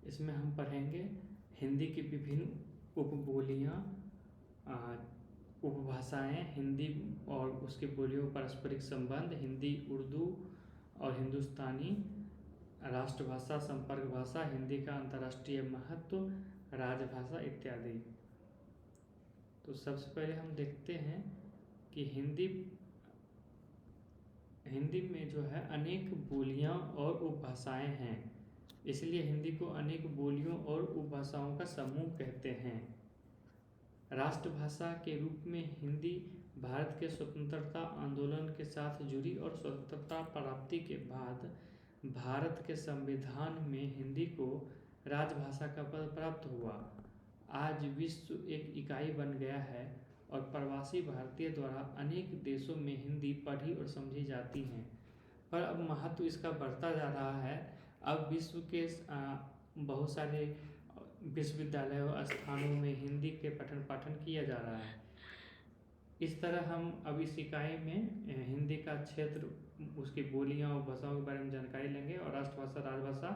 इसमें हम पढ़ेंगे हिंदी की विभिन्न उपबोलियाँ, उपभाषाएँ, हिंदी और उसकी बोलियों पारस्परिक संबंध, हिंदी, उर्दू और हिंदुस्तानी, राष्ट्रभाषा, संपर्क भाषा, हिंदी का अंतर्राष्ट्रीय महत्व, राजभाषा इत्यादि। तो सबसे पहले हम देखते हैं कि हिंदी में जो है अनेक बोलियां और उपभाषाएं हैं, इसलिए हिंदी को अनेक बोलियों और उपभाषाओं का समूह कहते हैं। राष्ट्रभाषा के रूप में हिंदी भारत के स्वतंत्रता आंदोलन के साथ जुड़ी और स्वतंत्रता प्राप्ति के बाद भारत के संविधान में हिंदी को राजभाषा का पद प्राप्त हुआ। आज विश्व एक इकाई बन गया है और प्रवासी भारतीय द्वारा अनेक देशों में हिंदी पढ़ी और समझी जाती हैं, पर अब महत्व इसका बढ़ता जा रहा है। अब विश्व के बहुत सारे विश्वविद्यालयों और स्थानों में हिंदी के पठन पाठन किया जा रहा है। इस तरह हम अब इस इकाई में हिंदी का क्षेत्र, उसकी बोलियां और भाषाओं के बारे में जानकारी लेंगे और राष्ट्रभाषा, राजभाषा,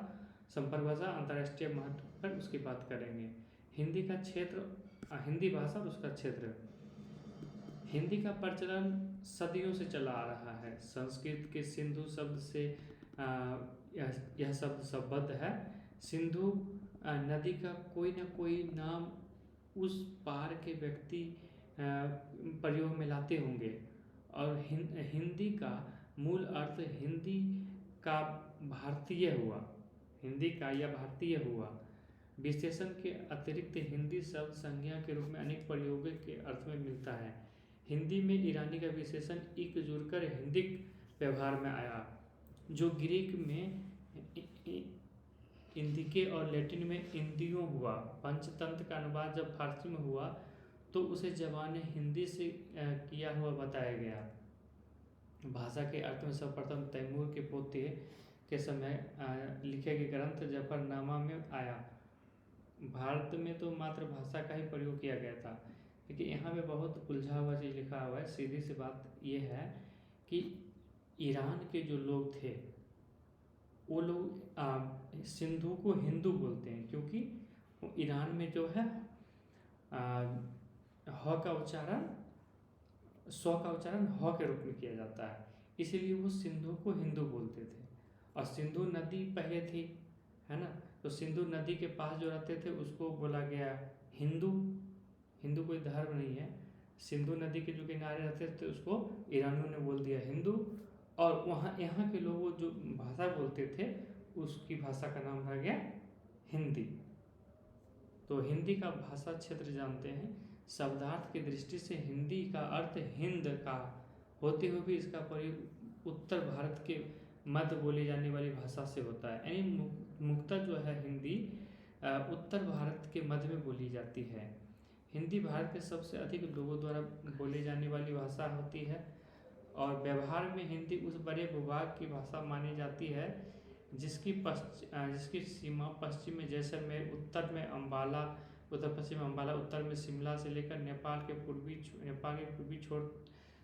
संपर्क भाषा, अंतर्राष्ट्रीय महत्व पर उसकी बात करेंगे। हिंदी का क्षेत्र, हिंदी भाषा और उसका क्षेत्र। हिंदी का प्रचलन सदियों से चला आ रहा है। संस्कृत के सिंधु शब्द से यह शब्द संबद्ध है। सिंधु नदी का कोई न कोई नाम उस पार के व्यक्ति प्रयोग में लाते होंगे और हिंदी का मूल अर्थ हिंदी का भारतीय हुआ, हिंदी का या भारतीय हुआ। विशेषण के अतिरिक्त हिंदी शब्द संज्ञा के रूप में अनेक प्रयोगों के अर्थ में मिलता है। हिंदी में ईरानी का विशेषण इक जुड़कर हिंदिक व्यवहार में आया, जो ग्रीक में इंदिके और लैटिन में इंदियो हुआ। पंचतंत्र का अनुवाद जब फारसी में हुआ तो उसे ज़बान हिंदी से किया हुआ बताया गया। भाषा के अर्थ में सर्वप्रथम तैमूर के पोते के समय लिखे गए ग्रंथ जफरनामा में आया। भारत में तो मातृभाषा का ही प्रयोग किया गया था, क्योंकि यहाँ पे बहुत उलझा हुआ चीज़ लिखा हुआ है। सीधी सी बात ये है कि ईरान के जो लोग थे वो लोग सिंधु को हिंदू बोलते हैं, क्योंकि ईरान में जो है ह का उच्चारण, सौ का उच्चारण ह के रूप में किया जाता है, इसीलिए वो सिंधु को हिंदू बोलते थे। और सिंधु नदी पहले थी, है ना, तो सिंधु नदी के पास जो रहते थे उसको बोला गया हिंदू। हिंदू कोई धर्म नहीं है। सिंधु नदी के जो किनारे रहते थे उसको ईरानियों ने बोल दिया हिंदू, और वहाँ यहाँ के लोग जो भाषा बोलते थे उसकी भाषा का नाम रह गया हिंदी। तो हिंदी का भाषा क्षेत्र जानते हैं। शब्दार्थ की दृष्टि से हिंदी का अर्थ हिंद का होते हुए भी इसका प्रयोग उत्तर भारत के मध्य बोली जाने वाली भाषा से होता है। यानी मुख्यतः जो है हिंदी उत्तर भारत के मध्य में बोली जाती है। हिंदी भारत के सबसे अधिक लोगों द्वारा बोली जाने वाली भाषा होती है और व्यवहार में हिंदी उस बड़े भूभाग की भाषा मानी जाती है जिसकी सीमा पश्चिम में जैसलमेर, उत्तर में अम्बाला, उत्तर पश्चिम अम्बाला, उत्तर में शिमला से लेकर नेपाल के पूर्वी छोर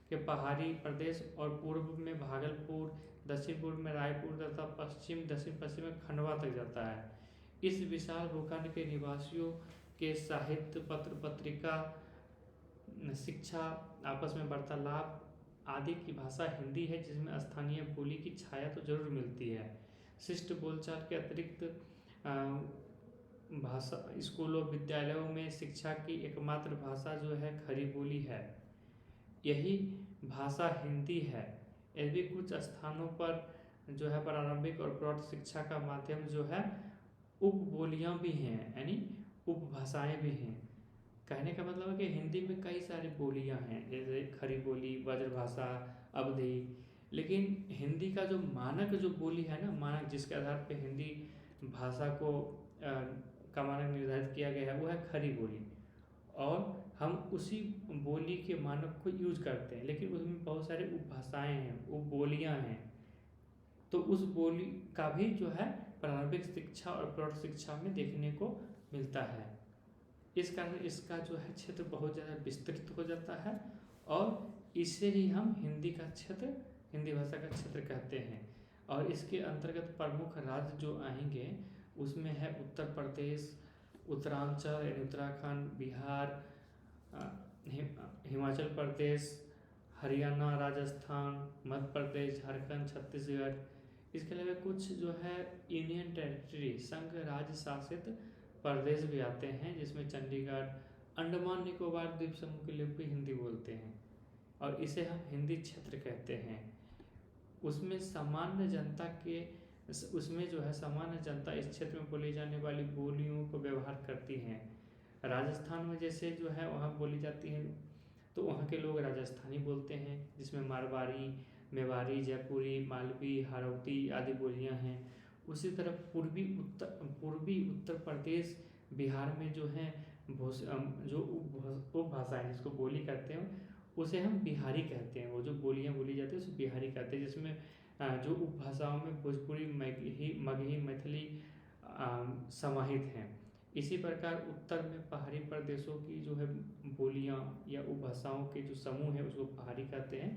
के पहाड़ी प्रदेश और पूर्व में भागलपुर, दक्षिण पूर्व में रायपुर तथा दक्षिण पश्चिम में खंडवा तक जाता है। इस विशाल भूखंड के निवासियों के साहित्य, पत्र पत्रिका, शिक्षा, आपस में वार्तालाप आदि की भाषा हिंदी है, जिसमें स्थानीय बोली की छाया तो जरूर मिलती है। शिष्ट बोलचाल के अतिरिक्त भाषा स्कूलों विद्यालयों में शिक्षा की एकमात्र भाषा जो है खड़ी बोली है, यही भाषा हिंदी है। यह भी कुछ स्थानों पर जो है प्रारंभिक और प्रौढ़ शिक्षा का माध्यम जो है उपबोलियाँ भी हैं, यानी उपभाषाएं भी हैं। कहने का मतलब है कि हिंदी में कई सारी बोलियां हैं, जैसे खड़ी बोली, ब्रजभाषा, अवधी, लेकिन हिंदी का जो मानक जो बोली है ना, मानक जिसके आधार पे हिंदी भाषा को का मानक निर्धारित किया गया है वो है खड़ी बोली, और हम उसी बोली के मानक को यूज करते हैं, लेकिन उसमें बहुत सारी उपभाषाएं हैं, उपबोलियां हैं। तो उस बोली का भी जो है प्रारंभिक शिक्षा और प्रौढ़ शिक्षा में देखने को मिलता है। इस कारण इसका जो है क्षेत्र बहुत ज़्यादा विस्तृत हो जाता है और इसे ही हम हिंदी का क्षेत्र, हिंदी भाषा का क्षेत्र कहते हैं। और इसके अंतर्गत प्रमुख राज्य जो आएंगे उसमें है उत्तर प्रदेश, उत्तरांचल यानी उत्तराखंड, बिहार, हिमाचल प्रदेश, हरियाणा, राजस्थान, मध्य प्रदेश, झारखंड, छत्तीसगढ़। इसके अलावा कुछ जो है यूनियन टेरिटरी, संघ राज्य शासित प्रदेश भी आते हैं, जिसमें चंडीगढ़, अंडमान निकोबार द्वीप समूह के लोग भी हिंदी बोलते हैं और इसे हम हिंदी क्षेत्र कहते हैं। उसमें सामान्य जनता के उसमें जो है सामान्य जनता इस क्षेत्र में बोली जाने वाली बोलियों को व्यवहार करती हैं। राजस्थान में जैसे जो है वहाँ बोली जाती है तो वहाँ के लोग राजस्थानी बोलते हैं, जिसमें मारवाड़ी, मेवाड़ी, जयपुरी, मालवी, हाड़ौती आदि बोलियाँ हैं। उसी तरह पूर्वी उत्तर प्रदेश, बिहार में जो है जो उपभाषाएं जिसको बोली कहते हैं उसे हम बिहारी कहते हैं। वो जो बोलियाँ बोली जाती है उसे बिहारी कहते हैं, जिसमें जो उपभाषाओं में भोजपुरी, मगही, मैथिली समाहित हैं। इसी प्रकार उत्तर में पहाड़ी प्रदेशों की जो है बोलियाँ या उपभाषाओं के जो समूह है उसको पहाड़ी कहते हैं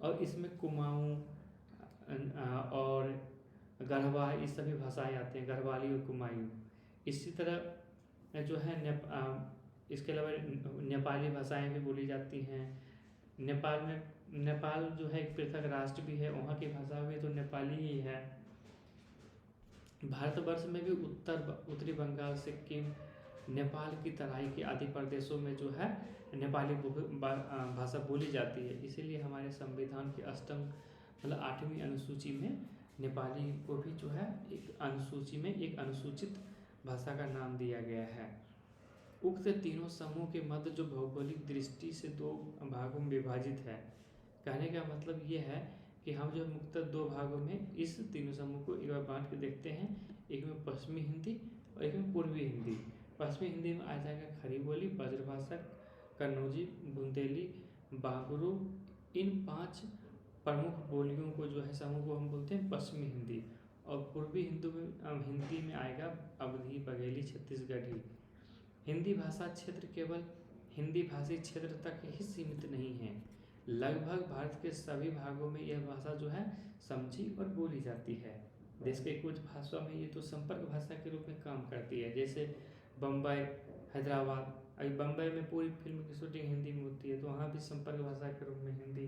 और इसमें कुमाऊँ और गढ़वा ये सभी भाषाएं आती हैं, गढ़वाली और कुमायूं। इसी तरह जो है इसके अलावा नेपाली भाषाएं भी बोली जाती हैं। नेपाल जो है एक पृथक राष्ट्र भी है, वहाँ की भाषा भी तो नेपाली ही है। भारतवर्ष में भी उत्तरी बंगाल, सिक्किम, नेपाल की तराई के आदि प्रदेशों में जो है नेपाली भाषा बोली जाती है। इसीलिए हमारे संविधान की अष्टम मतलब 8वीं अनुसूची में नेपाली को भी जो है एक अनुसूची में एक अनुसूचित भाषा का नाम दिया गया है। उक्त तीनों समूह के मध्य जो भौगोलिक दृष्टि से दो भागों में विभाजित है। कहने का मतलब ये है कि हम जो मुख्यतः दो भागों में इस तीनों समूह को एक बार बांट के देखते हैं, एक में पश्चिमी हिंदी और एक में पूर्वी हिंदी। पश्चिमी हिंदी में आ जाएगा खड़ी बोली, ब्रजभाषा, कन्नौजी, बुंदेली, बागरू। इन 5 प्रमुख बोलियों को जो है समूह को हम बोलते हैं पश्चिमी हिंदी। और पूर्वी हिंदी में आएगा अवधी, बघेली, छत्तीसगढ़ी। हिंदी भाषा क्षेत्र केवल हिंदी भाषी क्षेत्र तक ही सीमित नहीं है, लगभग भारत के सभी भागों में यह भाषा जो है समझी और बोली जाती है। देश के कुछ भाषा में ये तो संपर्क भाषा के रूप में काम करती है, जैसे बम्बई, हैदराबाद। अभी बम्बई में पूरी फिल्म की शूटिंग हिंदी में होती है, तो वहाँ भी संपर्क भाषा के रूप में हिंदी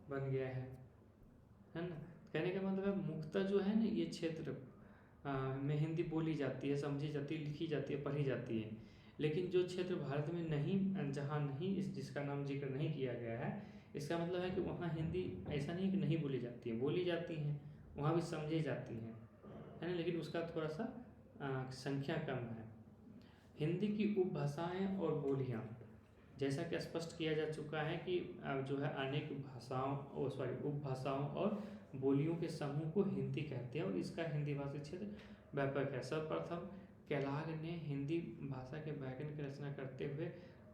बन गया है ना। कहने का मतलब है मुख्यतः जो है ना ये क्षेत्र में हिंदी बोली जाती है, समझी जाती है, लिखी जाती है, पढ़ी जाती है। लेकिन जो क्षेत्र भारत में नहीं, जहाँ नहीं जिसका नाम जिक्र नहीं किया गया है, इसका मतलब है कि वहाँ हिंदी ऐसा नहीं कि नहीं बोली जाती है, बोली जाती हैं, वहाँ भी समझी जाती हैं, है ना, लेकिन उसका थोड़ा सा संख्या कम है। हिंदी की उपभाषाएं और बोलियाँ, जैसा कि स्पष्ट किया जा चुका है कि जो है अनेक उपभाषाओं और बोलियों के समूह को हिंदी कहते हैं और इसका हिंदी भाषी क्षेत्र व्यापक है। सर्वप्रथम केलाग ने हिंदी भाषा के व्याकरण की रचना करते हुए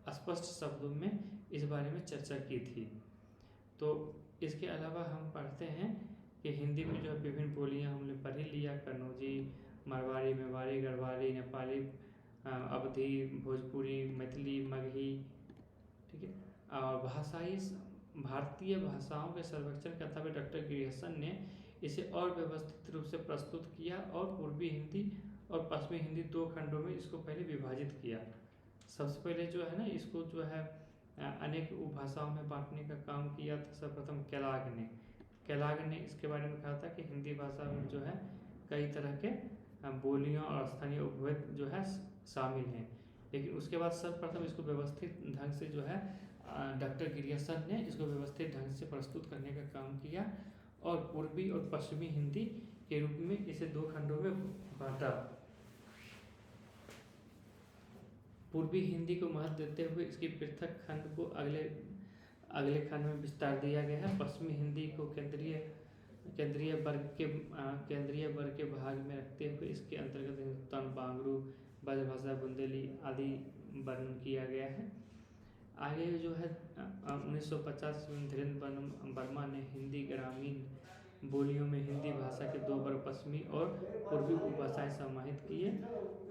स्पष्ट शब्दों में इस बारे में चर्चा की थी। तो इसके अलावा हम पढ़ते हैं कि हिंदी में जो विभिन्न बोलियां हमने पढ़ लिया, कन्नौजी, मारवाड़ी, मेवाड़ी, गढ़वाली, नेपाली, अवधी, भोजपुरी, मैथिली, मगही, ठीक है। और भारतीय भाषाओं के सर्वेक्षण करते हुए डॉक्टर गिरियसन ने इसे और व्यवस्थित रूप से प्रस्तुत किया और पूर्वी हिंदी और पश्चिमी हिंदी 2 खंडों में इसको पहले विभाजित किया। सबसे पहले जो है ना इसको जो है अनेक उपभाषाओं में बांटने का काम किया था सर्वप्रथम केलाग ने इसके बारे में कहा था कि हिंदी भाषा में जो है कई तरह के बोलियां और स्थानीय उपभेद जो है शामिल हैं। लेकिन उसके बाद सर्वप्रथम इसको व्यवस्थित ढंग से जो है डॉक्टर गिरियसन ने इसको व्यवस्थित ढंग से प्रस्तुत करने का काम किया और पूर्वी और पश्चिमी हिंदी के रूप में इसे 2 खंडों में बांटा। पूर्वी हिंदी को महत्व देते हुए इसकी पृथक खंड को अगले खंड में विस्तार दिया गया है। पश्चिमी हिंदी को केंद्रीय वर्ग के भाग में रखते हुए इसके अंतर्गत हिंदुस्तान, बांगरू, ब्रजभाषा, बुंदेली आदि वर्णन किया गया है। आगे जो है 1950 में धीरेन्द्र वर्मा ने हिंदी ग्रामीण बोलियों में हिंदी भाषा के 2 वर्ग पश्चिमी और पूर्वी उपभाषाएं समाहित किए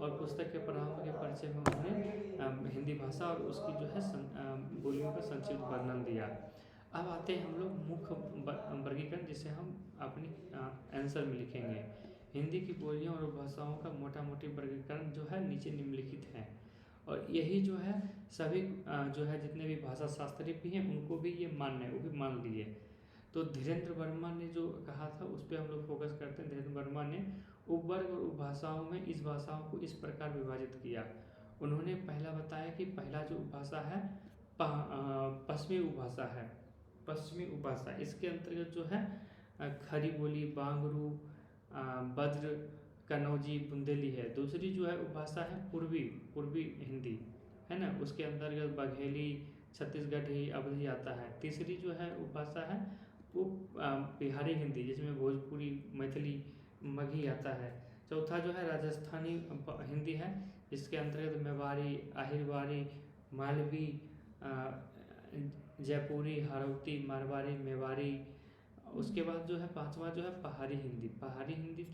और पुस्तक के प्रारंभ के परिचय में उन्होंने हिंदी भाषा और उसकी जो है बोलियों का संक्षिप्त वर्णन दिया। अब आते हैं हम लोग मुख्य वर्गीकरण जिसे हम अपनी आंसर में लिखेंगे। हिंदी की बोलियों और उपभाषाओं का मोटा मोटी वर्गीकरण जो है नीचे निम्नलिखित है, और यही जो है सभी जो है जितने भी भाषा शास्त्री भी हैं उनको भी ये मान्य है, वो भी मान लिए। तो धीरेन्द्र वर्मा ने जो कहा था उस पर हम लोग फोकस करते हैं। धीरेन्द्र वर्मा ने उपवर्ग और उपभाषाओं में इस भाषाओं को इस प्रकार विभाजित किया। उन्होंने पहला बताया कि पहला जो उपभाषा है पश्चिमी उपभाषा है, पश्चिमी उपभाषा। इसके अंतर्गत जो है खड़ी बोली, बांगरू, बज्र, कन्नौजी, बुंदेली है। दूसरी जो है उपभाषा है पूर्वी हिंदी है ना, उसके अंतर्गत बघेली, छत्तीसगढ़ी, अवधी आता है। तीसरी जो है उपभाषा है वो बिहारी हिंदी, जिसमें भोजपुरी, मैथिली, मगही आता है। चौथा जो है राजस्थानी हिंदी है, जिसके अंतर्गत मेवाड़ी, आहिरवाड़ी, मालवी, जयपुरी, हाड़ौती, मारवाड़ी, मेवाड़ी। उसके बाद जो है पांचवा जो है पहाड़ी हिंदी। पहाड़ी हिंदी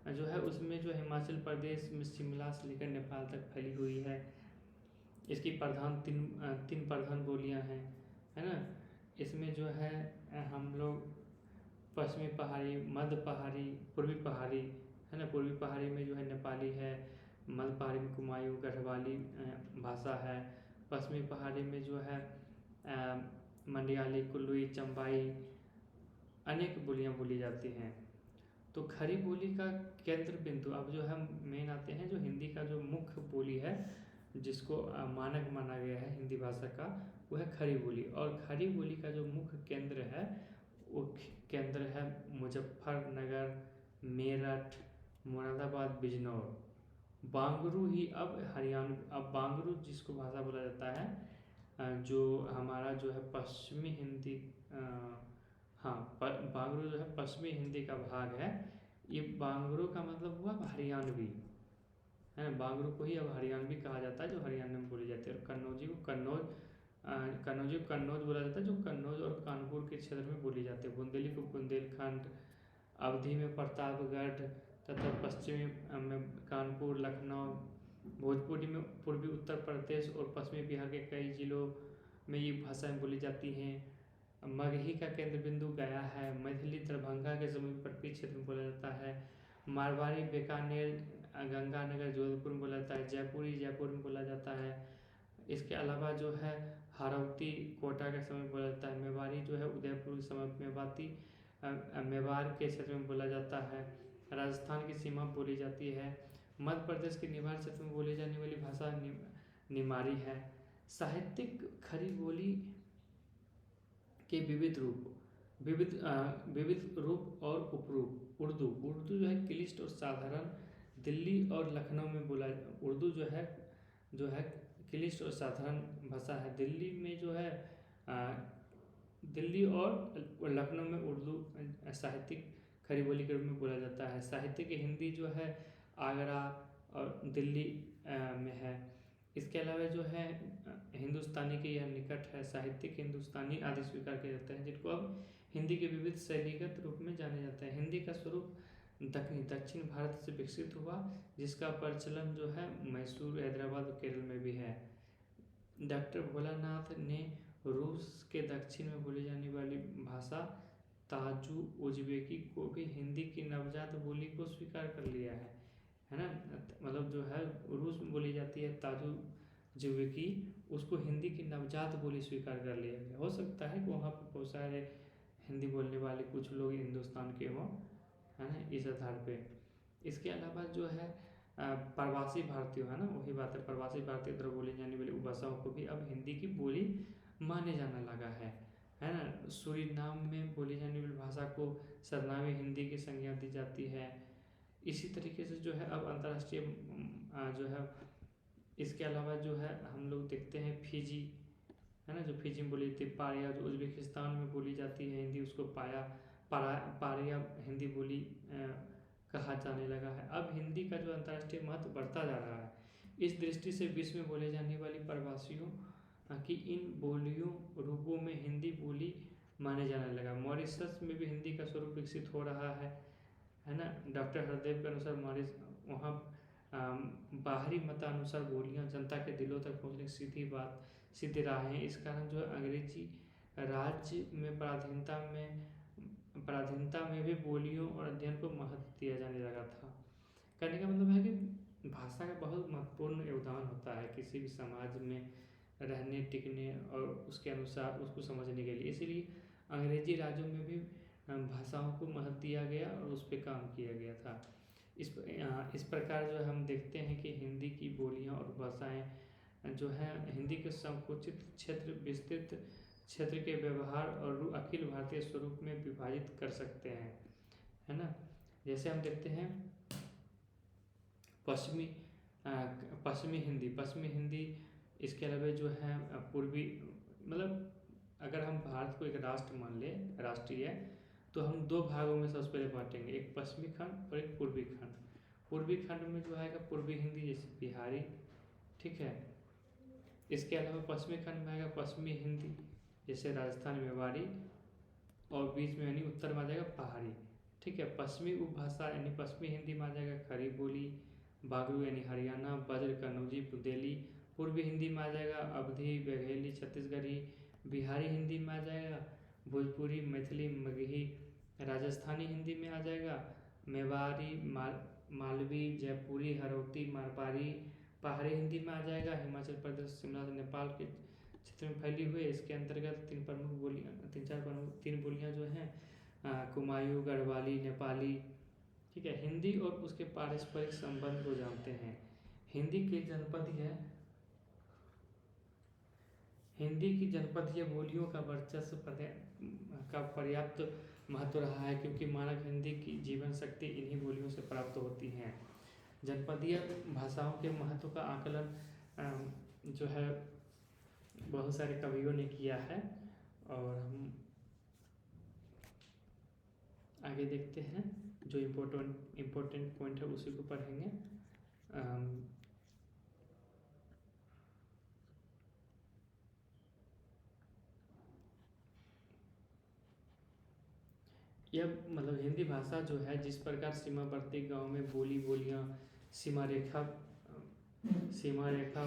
जो है उसमें जो हिमाचल प्रदेश में शिमला से लेकर नेपाल तक फैली हुई है। इसकी तीन प्रधान बोलियां हैं, है ना। इसमें जो है हम लोग पश्चिमी पहाड़ी, मध्य पहाड़ी, पूर्वी पहाड़ी, है ना। पूर्वी पहाड़ी में जो है नेपाली है, मध्य पहाड़ी में कुमायूं, गढ़वाली भाषा है। पश्चिमी पहाड़ी में जो है मंडियाली, कुल्लुई, चंबाई, अनेक बोलियां बोली जाती हैं। तो खड़ी बोली का केंद्र बिंदु अब जो है मेन आते हैं, जो हिंदी का जो मुख्य बोली है जिसको मानक माना गया है हिंदी भाषा का, वो है खड़ी बोली। और खड़ी बोली का जो मुख्य केंद्र है वो केंद्र है मुजफ्फरनगर, मेरठ, मुरादाबाद, बिजनौर। बांगरू ही अब बांगरू जिसको भाषा बोला जाता है, जो हमारा जो है पश्चिमी हिंदी, बांगरू जो है पश्चिमी हिंदी का भाग है। ये बांगरू का मतलब हुआ हरियाणवी, है ना। बांगरू को ही अब हरियाणवी कहा जाता है, जो हरियाणा में बोली जाती है। और कन्नौजी को कन्नौज बोला जाता है, जो कन्नौज और कानपुर के क्षेत्र में बोली जाती है। बुंदेली को बुंदेलखंड, अवधी में प्रतापगढ़ तथा पश्चिमी में कानपुर, लखनऊ, भोजपुरी में पूर्वी उत्तर प्रदेश और पश्चिमी बिहार के कई जिलों में ये भाषाएं बोली जाती हैं। मगही का केंद्र बिंदु गया है। मैथिली दरभंगा के समीपवर्ती क्षेत्र में बोला जाता है। मारवाड़ी बीकानेर, गंगानगर, जोधपुर में बोला जाता है। जयपुरी जयपुर में बोला जाता है। इसके अलावा जो है हाड़ौती कोटा के समय बोला जाता है। मेवाड़ी जो है उदयपुर के समय मेवाती मेवाड़ के क्षेत्र में बोला जाता है। राजस्थान की सीमा बोली जाती है। मध्य प्रदेश के निवाड़ क्षेत्र में बोली जाने वाली भाषा निमाड़ी है। साहित्यिक खड़ी बोली के विविध रूप और उपरूप। उर्दू जो है क्लिष्ट और साधारण, दिल्ली और लखनऊ में बोला। उर्दू जो है क्लिष्ट और साधारण भाषा है। दिल्ली में जो है दिल्ली और लखनऊ में उर्दू साहित्यिक खड़ी बोली के रूप में बोला जाता है। साहित्यिक हिंदी जो है आगरा और दिल्ली में है। इसके अलावा जो है हिंदुस्तानी के यह निकट है। साहित्यिक हिंदुस्तानी आदि स्वीकार किए जाते हैं, जिनको अब हिंदी के विविध शैलीगत रूप में जाने जाते हैं। हिंदी का स्वरूप दक्षिण भारत से विकसित हुआ, जिसका प्रचलन जो है मैसूर, हैदराबाद और केरल में भी है। डॉक्टर भोलानाथ ने रूस के दक्षिण में बोली जाने वाली भाषा ताजु उज़्बेकी को भी हिंदी की नवजात बोली को स्वीकार कर लिया है ना। मतलब जो है रूस में बोली जाती है ताजु उज़्बेकी, उसको हिंदी की नवजात बोली स्वीकार कर लिया गया। हो सकता है कि वहाँ पर बहुत सारे हिंदी बोलने वाले कुछ लोग हिंदुस्तान के हों, है ना, इस आधार पे। इसके अलावा जो है प्रवासी भारतीय, है ना, वही बात है, प्रवासी भारतीय द्वारा बोली जाने वाली उपभाषाओं को भी अब हिंदी की बोली माने जाने लगा है ना। सूरीनाम में बोली जाने वाली भाषा को सरनामी हिंदी की संज्ञा दी जाती है। इसी तरीके से जो है अब अंतर्राष्ट्रीय जो है, इसके अलावा जो है हम लोग देखते हैं फिजी, है ना, जो फिजी में बोली जाती है। पारिया जो उज्बेकिस्तान में बोली जाती है हिंदी, उसको पारिया हिंदी बोली कहा जाने लगा है। अब हिंदी का जो अंतर्राष्ट्रीय महत्व बढ़ता जा रहा है। इस दृष्टि से विश्व में बोले जाने वाली प्रवासियों कि इन बोलियों रूपों में हिंदी बोली माने जाने लगा। मॉरिशस में भी हिंदी का स्वरूप विकसित हो रहा है ना। डॉक्टर हरदेव के अनुसार वहाँ बाहरी मतानुसार बोलियाँ जनता के दिलों तक पहुँचने की सीधी राह है। इस कारण जो है अंग्रेजी राज्य में पराधीनता में पराधीनता में भी बोलियों और अध्ययन को महत्व दिया जाने लगा था। कहने का मतलब है कि भाषा का बहुत महत्वपूर्ण योगदान होता है किसी भी समाज में रहने टिकने और उसके अनुसार उसको समझने के लिए। इसीलिए अंग्रेजी राज्यों में भी भाषाओं को महत्व दिया गया और उस पर काम किया गया था। इस प्रकार जो हम देखते हैं कि हिंदी की बोलियां और भाषाएं जो हैं हिंदी के संकुचित क्षेत्र, विस्तृत क्षेत्र के व्यवहार और अखिल भारतीय स्वरूप में विभाजित कर सकते हैं, है ना। जैसे हम देखते हैं पश्चिमी हिंदी, इसके अलावा जो है पूर्वी, मतलब अगर हम भारत को एक राष्ट्र मान लें, राष्ट्रीय, तो हम दो भागों में सबसे पहले बांटेंगे, एक पश्चिमी खंड और एक पूर्वी खंड। पूर्वी खंड में जो आएगा पूर्वी हिंदी, जैसे बिहारी, ठीक है। इसके अलावा पश्चिमी खंड में आएगा पश्चिमी हिंदी, जैसे राजस्थान मेवाड़ी, और बीच में यानी उत्तर में आ जाएगा पहाड़ी, ठीक है। पश्चिमी उपभाषा यानी पश्चिमी हिंदी में आ जाएगा खड़ी बोली, बागड़ू यानी हरियाणा, ब्रज, कन्नौजी, बुंदेली। पूर्वी हिंदी में आ जाएगा अवधी, बघेली, छत्तीसगढ़ी। बिहारी हिंदी में आ जाएगा भोजपुरी, मैथिली, मगही। राजस्थानी हिंदी में आ जाएगा मेवाड़ी, मालवी, जयपुरी, हरौती, मारवाड़ी। पहाड़ी हिंदी में आ जाएगा हिमाचल प्रदेश, शिमला, नेपाल के क्षेत्र में फैली हुई है। इसके अंतर्गत तीन बोलियाँ जो हैं कुमायूं, गढ़वाली, नेपाली, ठीक है। हिंदी और उसके पारस्परिक संबंध को जानते हैं। हिंदी की जनपदीय बोलियों का वर्चस्व का पर्याप्त महत्व रहा है, क्योंकि मानक हिंदी की जीवन शक्ति इन्हीं बोलियों से प्राप्त होती हैं। जनपदीय भाषाओं के महत्व का आकलन जो है बहुत सारे कवियों ने किया है, और हम आगे देखते हैं जो इम्पोर्टेंट पॉइंट है उसी को पढ़ेंगे। यह मतलब हिंदी भाषा जो है जिस प्रकार सीमावर्ती गांव में बोलियां सीमा रेखा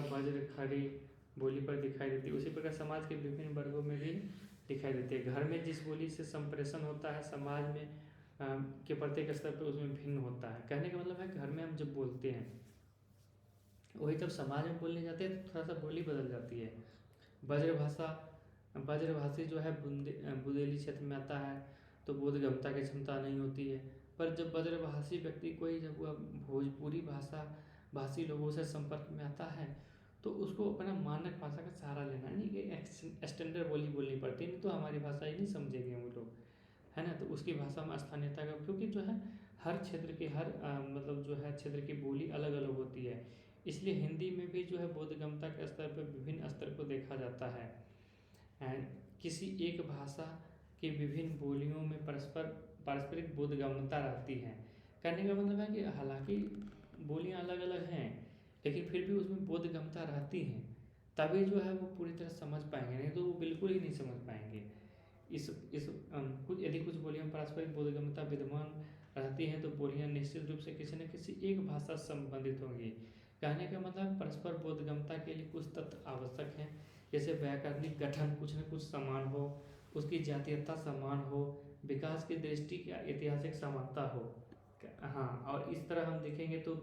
वज्र, खड़ी बोली पर दिखाई देती है, उसी प्रकार समाज के विभिन्न वर्गों में भी दिखाई देती है। घर में जिस बोली से संप्रेषण होता है, समाज में के प्रत्येक स्तर पर उसमें भिन्न होता है। कहने का मतलब है घर में हम जब बोलते हैं वही जब समाज में बोलने जाते हैं तो थोड़ा सा बोली बदल जाती है। ब्रजभाषी जो है बुंदेली क्षेत्र में आता है तो बोधगम्यता की क्षमता नहीं होती है। पर जब ब्रजभाषी व्यक्ति कोई जब वह भोजपुरी भाषी लोगों से संपर्क में आता है तो उसको अपना मानक भाषा का सहारा लेना, नहीं कि स्टैंडर्ड बोली बोलनी पड़ती, नहीं तो हमारी भाषा ही नहीं समझेंगे वो लोग, है ना। तो उसकी भाषा में स्थानीयता का, क्योंकि जो है हर क्षेत्र के मतलब जो है क्षेत्र की बोली अलग अलग होती है, इसलिए हिंदी में भी जो है बोधगम्यता के स्तर पर विभिन्न स्तर को देखा जाता है। किसी एक भाषा की विभिन्न बोलियों में पारस्परिक बोधगम्यता रहती है। कहने का मतलब है कि हालांकि बोलियां अलग अलग हैं लेकिन फिर भी उसमें बोधगम्यता रहती है, तभी जो है वो पूरी तरह समझ पाएंगे, नहीं तो वो बिल्कुल ही नहीं समझ पाएंगे। यदि कुछ बोलियां पारस्परिक बोधगम्यता विद्यमान रहती हैं तो बोलियां निश्चित रूप से किसी न किसी एक भाषा से संबंधित होंगी। कहने का मतलब परस्पर बोधगम्यता के लिए कुछ तत्व आवश्यक हैं, जैसे व्याकरणिक गठन कुछ न कुछ समान हो, उसकी जातीयता समान हो, विकास की दृष्टि या ऐतिहासिक समानता हो। हाँ, और इस तरह हम देखेंगे तो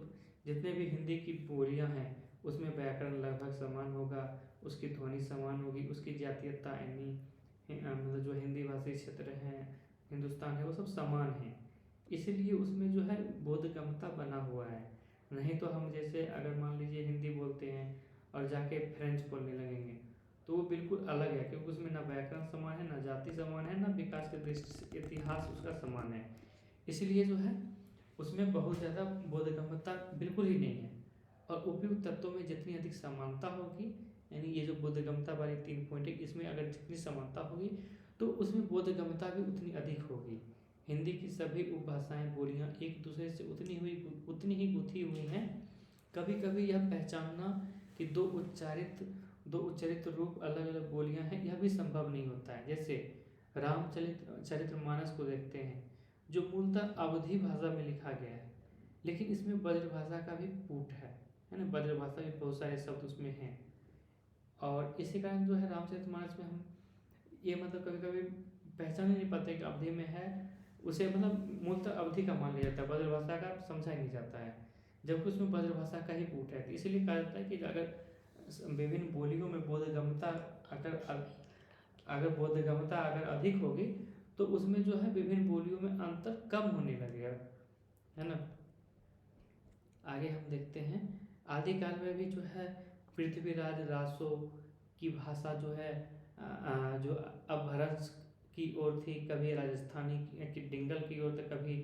जितने भी हिंदी की बोलियां हैं उसमें व्याकरण लगभग समान होगा, उसकी ध्वनि समान होगी, उसकी जातीयता यानी मतलब जो हिंदी भाषी क्षेत्र है, हिंदुस्तान है, वो सब समान है, इसलिए उसमें जो है बोधगम्यता बना हुआ है। नहीं तो हम जैसे अगर मान लीजिए हिंदी बोलते हैं और जाके फ्रेंच बोलने लगेंगे तो वो बिल्कुल अलग है, क्योंकि उसमें ना व्याकरण समान है, ना जाति समान है, ना विकास के दृष्टि से इतिहास उसका समान है, इसलिए जो है उसमें बहुत ज़्यादा बोधगम्यता बिल्कुल ही नहीं है। और उपयुक्त तत्वों में जितनी अधिक समानता होगी, यानी ये जो बोधगम्यता वाली 3 पॉइंट है, इसमें अगर जितनी समानता होगी तो उसमें बोधगम्यता भी उतनी अधिक होगी। हिंदी की सभी उपभाषाएं बोलियां एक दूसरे से उतनी ही गुथी हुई हैं। कभी कभी यह पहचानना कि दो उच्चारित रूप अलग अलग बोलियां हैं यह भी संभव नहीं होता है। जैसे रामचरितमानस को देखते हैं जो मूलतः अवधी भाषा में लिखा गया है, लेकिन इसमें ब्रजभाषा का भी पुट है ना, ब्रजभाषा के बहुत सारे शब्द उसमें हैं। और इसी कारण जो है रामचरितमानस में हम ये मतलब कभी कभी पहचान ही नहीं पाते कि अवधी में है उसे मतलब मूलतः अवधि का मान लिया जाता है, ब्रजभाषा का समझा ही नहीं जाता है, जबकि उसमें ब्रजभाषा का ही कूट है। तो इसीलिए कहा जाता है कि अगर विभिन्न बोलियों में बोधगम्यता अगर अगर बोधगम्यता अगर अधिक होगी तो उसमें जो है विभिन्न बोलियों में अंतर कम होने लगेगा, है ना। आगे हम देखते हैं, आदिकाल में भी जो है पृथ्वीराज रासो की भाषा जो है जो अपभ्रंश की ओर थी, कभी राजस्थानी की डिंगल की ओर, तो कभी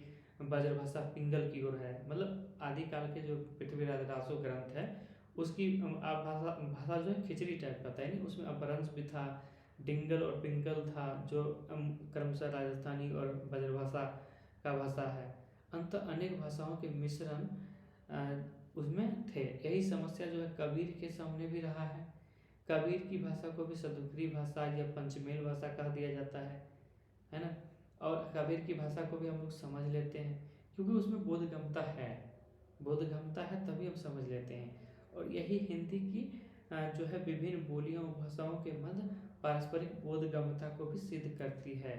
ब्रजभाषा पिंगल की ओर है। मतलब आदिकाल के जो पृथ्वीराज रासो ग्रंथ है उसकी भाषा भाषा जो है खिचड़ी टाइप का था, यानी उसमें अपभ्रंश भी था, डिंगल और पिंगल था, जो क्रमशः राजस्थानी और ब्रजभाषा का भाषा है। अंत अनेक भाषाओं के मिश्रण उसमें थे। यही समस्या जो है कबीर के सामने भी रहा है। कबीर की भाषा को भी सदुकरी भाषा या पंचमेल भाषा कह दिया जाता है ना। और कबीर की भाषा को भी हम लोग समझ लेते हैं क्योंकि उसमें बोधगम्यता है, बोधगम्यता है तभी हम समझ लेते हैं। और यही हिंदी की जो है विभिन्न बोलियों और भाषाओं के मध्य पारस्परिक बोधगम्यता को भी सिद्ध करती है।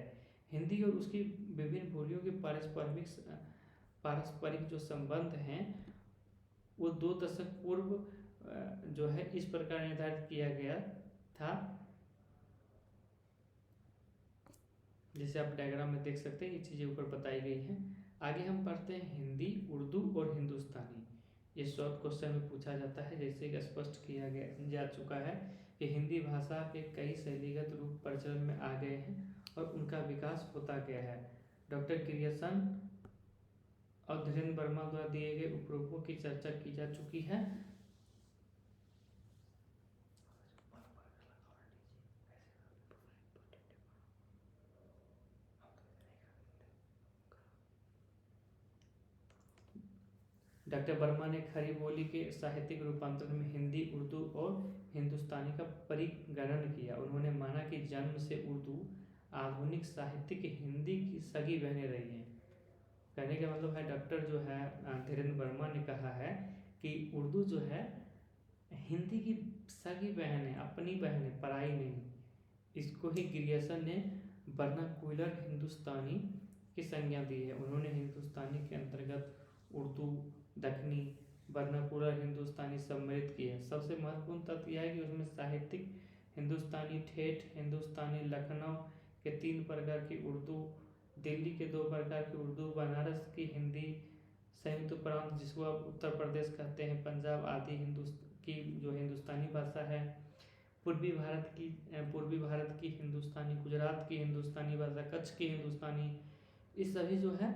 हिंदी और उसकी विभिन्न बोलियों के पारस्परिक जो संबंध हैं वो 2 दशक पूर्व जो है इस प्रकार निर्धारित किया गया था, जैसे आप डायग्राम में देख सकते हैं ये चीज़ें ऊपर बताई गई हैं। आगे हम पढ़ते हैं हिंदी, उर्दू और हिंदुस्तानी। ये शॉर्ट क्वेश्चन में पूछा जाता है, जैसे कि स्पष्ट किया गया जा चुका है कि हिंदी भाषा के कई शैलीगत रूप प्रचलन में आ गए हैं और उनका विकास होता गया है। डॉक्टर क्रिएशन और धीरेन्द्र वर्मा द्वारा दिए गए उपरूपों की चर्चा की जा चुकी है। डॉक्टर वर्मा ने खड़ी बोली के साहित्यिक रूपांतरण में हिंदी, उर्दू और हिंदुस्तानी का परिगणन किया। उन्होंने माना कि जन्म से उर्दू आधुनिक साहित्य की हिंदी की सगी बहनें रही हैं। कहने का मतलब है डॉक्टर जो है धीरेन्द्र वर्मा ने कहा है कि उर्दू जो है हिंदी की सगी बहन है, अपनी बहन है, पराई नहीं। इसको ही ग्रियर्सन ने वर्नाक्युलर हिंदुस्तानी की संज्ञा दी है। उन्होंने हिंदुस्तानी के अंतर्गत उर्दू, दक्षिणी, वर्नाकुलर हिंदुस्तानी सम्मिलित की है। सबसे महत्वपूर्ण तथ्य यह है कि उसमें साहित्यिक हिंदुस्तानी, ठेठ हिंदुस्तानी, लखनऊ के 3 प्रकार की उर्दू, दिल्ली के 2 प्रकार की उर्दू, बनारस की हिंदी, संयुक्त प्रांत जिसको आप उत्तर प्रदेश कहते हैं, पंजाब आदि की जो हिंदुस्तानी भाषा है, पूर्वी भारत की हिंदुस्तानी, गुजरात की हिंदुस्तानी भाषा, कच्छ की हिंदुस्तानी, इस सभी जो है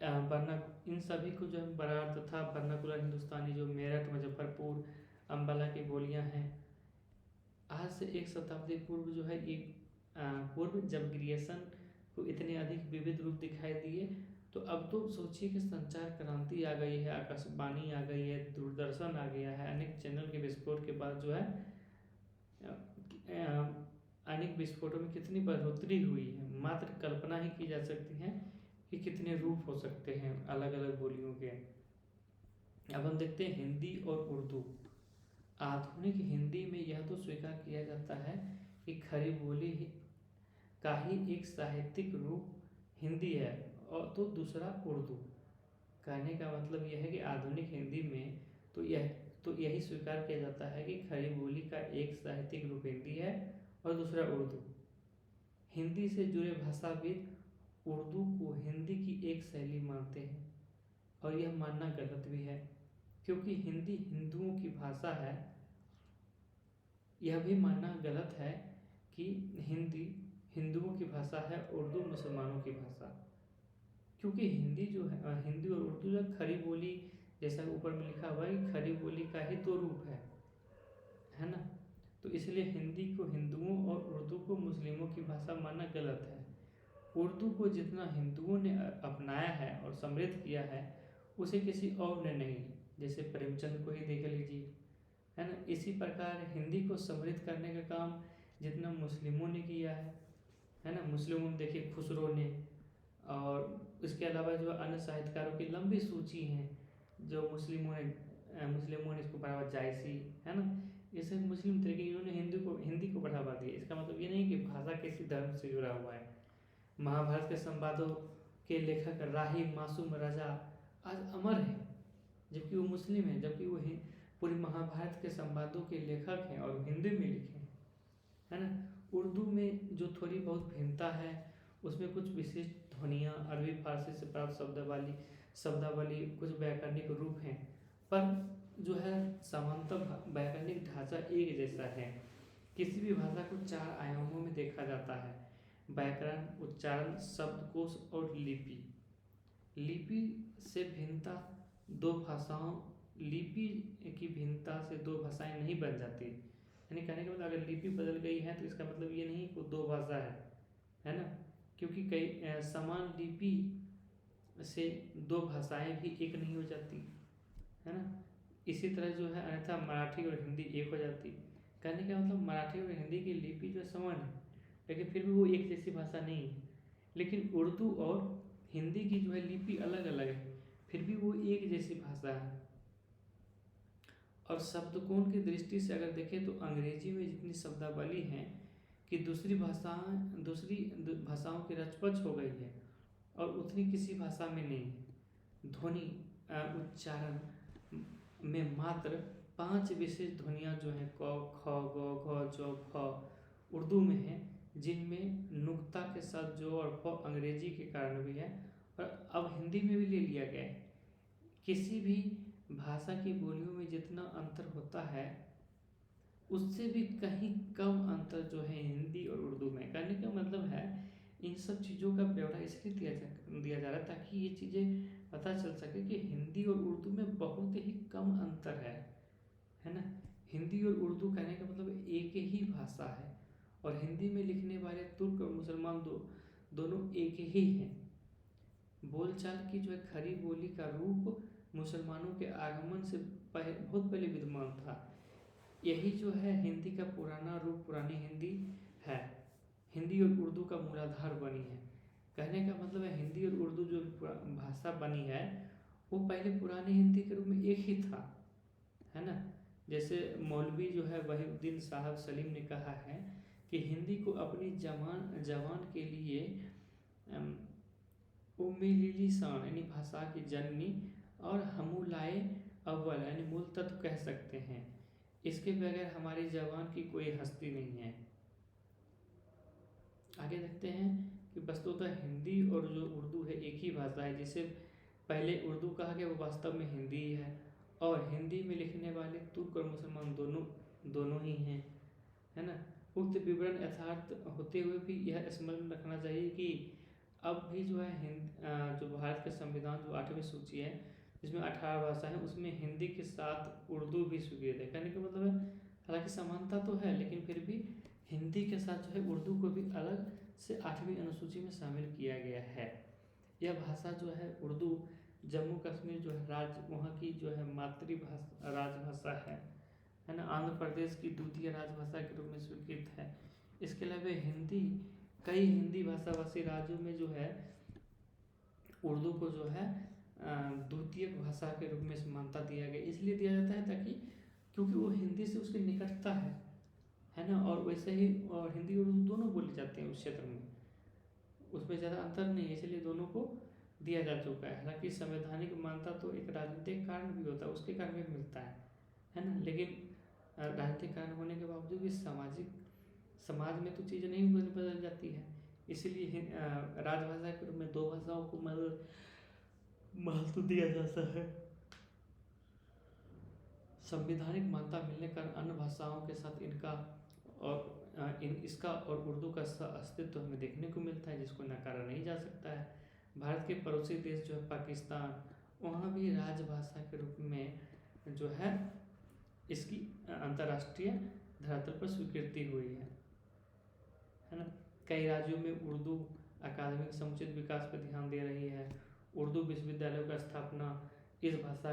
इन सभी को जो है बरार तथा वर्नाकुलर हिंदुस्तानी जो मेरठ, मुजफ्फरपुर, अम्बाला की बोलियां हैं। आज से 1 शताब्दी पूर्व जो है ये पूर्व जब ग्रियर्सन को इतने अधिक विविध रूप दिखाई दिए, तो अब तो सोचिए कि संचार क्रांति आ गई है, आकाशवाणी आ गई है, दूरदर्शन आ गया है, अनेक चैनल के विस्फोट के बाद जो है अनेक विस्फोटों में कितनी बढ़ोतरी हुई है, मात्र कल्पना ही की जा सकती है कि कितने रूप हो सकते हैं अलग अलग बोलियों के। अब हम देखते हैं हिंदी और उर्दू। आधुनिक हिंदी में यह तो स्वीकार किया जाता है कि खड़ी बोली का ही एक साहित्यिक रूप हिंदी है और तो दूसरा उर्दू। कहने का मतलब यह है कि आधुनिक हिंदी में तो यही स्वीकार किया जाता है कि खड़ी बोली का एक साहित्यिक रूप हिंदी है और दूसरा उर्दू। हिंदी से जुड़े भाषाविद उर्दू को हिंदी की एक शैली मानते हैं और यह मानना गलत भी है, क्योंकि हिंदी हिंदुओं की भाषा है। यह भी मानना गलत है कि हिंदी हिंदुओं की भाषा है, उर्दू मुसलमानों की भाषा, क्योंकि हिंदी जो है हिंदी और उर्दू जो खड़ी बोली, जैसा ऊपर में लिखा हुआ है कि खड़ी बोली का ही 2 रूप है ना। तो इसलिए हिंदी को हिंदुओं और उर्दू को मुस्लिमों की भाषा मानना गलत है। उर्दू को जितना हिंदुओं ने अपनाया है और समृद्ध किया है उसे किसी और ने नहीं। जैसे प्रेमचंद को ही देख लीजिए, है ना। इसी प्रकार हिंदी को समृद्ध करने का काम जितना मुस्लिमों ने किया है ना। मुस्लिमों में देखिए खुसरो ने, और इसके अलावा जो अन्य साहित्यकारों की लंबी सूची है जो मुस्लिमों ने इसको बढ़ावा, जायसी, है ना। ये सब मुस्लिम थे कि इन्होंने हिंदी को बढ़ावा दिया। इसका मतलब ये नहीं कि भाषा किसी धर्म से जुड़ा हुआ है। महाभारत के संवादों के लेखक राही मासूम रजा आज अमर है, जबकि वो मुस्लिम है, जबकि वो पूरी महाभारत के संवादों के लेखक हैं और हिंदी में लिखे हैं, है ना। उर्दू में जो थोड़ी बहुत भिन्नता है उसमें कुछ विशिष्ट ध्वनियाँ, अरबी फारसी से प्राप्त शब्दावली, कुछ व्याकरणिक रूप हैं, पर जो है सामान्यतः व्याकरणिक ढांचा एक जैसा है। किसी भी भाषा को 4 आयामों में देखा जाता है: व्याकरण, उच्चारण, शब्दकोश और लिपि। लिपि से भिन्नता दो भाषाओं लिपि की भिन्नता से दो भाषाएं नहीं बन जाती। यानी कहने का मतलब अगर लिपि बदल गई है तो इसका मतलब ये नहीं कि दो भाषा है ना, क्योंकि कई समान लिपि से दो भाषाएं भी एक नहीं हो जाती, है ना। इसी तरह जो है अन्यथा मराठी और हिंदी एक हो जाती। कहने का मतलब मराठी और हिंदी की लिपि जो समान है, लेकिन फिर भी वो एक जैसी भाषा नहीं है। लेकिन उर्दू और हिंदी की जो है लिपि अलग अलग है, फिर भी वो एक जैसी भाषा है। और शब्दकोण की दृष्टि से अगर देखें तो अंग्रेजी में जितनी शब्दावली है कि दूसरी भाषाओं की रचपच हो गई है, और उतनी किसी भाषा में नहीं है। ध्वनि उच्चारण में मात्र 5 विशेष ध्वनियाँ जो हैं क, ख, ग, घ, ज, फ उर्दू में है, जिनमें नुक्ता के साथ जो और फ अंग्रेजी के कारण भी है, और अब हिंदी में भी ले लिया गया है। किसी भी भाषा की बोलियों में जितना अंतर होता है उससे भी कहीं कम अंतर जो है हिंदी और उर्दू में। कहने का मतलब है इन सब चीज़ों का ब्यौरा इसलिए दिया जा रहा है ताकि ये चीज़ें पता चल सके कि हिंदी और उर्दू में बहुत ही कम अंतर है ना। हिंदी और उर्दू कहने का मतलब एक ही भाषा है, और हिंदी में लिखने वाले तुर्क और मुसलमान दोनों एक ही हैं। बोलचाल की जो है खरी बोली का रूप मुसलमानों के आगमन से बहुत पहले विद्यमान था। यही जो है हिंदी का पुराना रूप पुरानी हिंदी है। हिंदी और उर्दू का मूलाधार बनी है। कहने का मतलब है हिंदी और उर्दू जो भाषा बनी है वो पहले पुरानी हिंदी के रूप में एक ही था, है ना। जैसे मौलवी जो है वहीउद्दीन साहब सलीम ने कहा है कि हिंदी को अपनी जवान के लिए उम्मीली शान यानी भाषा की जननी और हमूलाए अव्वल यानी मूल तत्व कह सकते हैं। इसके बगैर हमारी जवान की कोई हस्ती नहीं है। आगे देखते हैं कि वस्तुतः हिंदी और जो उर्दू है एक ही भाषा है। जिसे पहले उर्दू कहा गया वो वास्तव में हिंदी ही है, और हिंदी में लिखने वाले तुर्क और मुसलमान दोनों ही हैं, है ना। उक्त विवरण यथार्थ होते हुए भी यह स्मरण रखना चाहिए कि अब भी जो है जो भारत के संविधान जो 8वीं सूची है जिसमें 18 भाषा है उसमें हिंदी के साथ उर्दू भी स्वीकृत है। कहने का मतलब है हालांकि समानता तो है लेकिन फिर भी हिंदी के साथ जो है उर्दू को भी अलग से 8वीं अनुसूची में शामिल किया गया है। यह भाषा जो है उर्दू जम्मू कश्मीर जो है वहाँ की जो है मातृभाषा राजभाषा है ना। आंध्र प्रदेश की द्वितीय राजभाषा के रूप में स्वीकृत है। इसके अलावा हिंदी कई हिंदी भाषाभाषी राज्यों में जो है उर्दू को जो है द्वितीय भाषा के रूप में मान्यता दिया गया। इसलिए दिया जाता है ताकि क्योंकि वो हिंदी से उसकी निकटता है ना, और वैसे ही और हिंदी और उर्दू दोनों बोली जाते हैं उस क्षेत्र में, उसमें ज़्यादा अंतर नहीं है, इसलिए दोनों को दिया जा चुका है। हालांकि संवैधानिक मान्यता तो एक राजनीतिक कारण भी होता है, उसके कारण भी मिलता है ना। लेकिन राजनीतिक कारण होने के बावजूद भी समाज में तो चीज़ें नहीं बदल जाती है, इसलिए राजभाषा के रूप में 2 भाषाओं को महत्व दिया जाता है। संवैधानिक मान्यता मिलने के कारण अन्य भाषाओं के साथ इसका और उर्दू का अस्तित्व हमें देखने को मिलता है, जिसको नकारा नहीं जा सकता है। भारत के पड़ोसी देश जो है पाकिस्तान, वहाँ भी राजभाषा के रूप में जो है इसकी अंतर्राष्ट्रीय धरातल पर स्वीकृति हुई है ना। कई राज्यों में उर्दू अकादमिक समुचित विकास पर ध्यान दे रही है। उर्दू विश्वविद्यालयों का स्थापना इस भाषा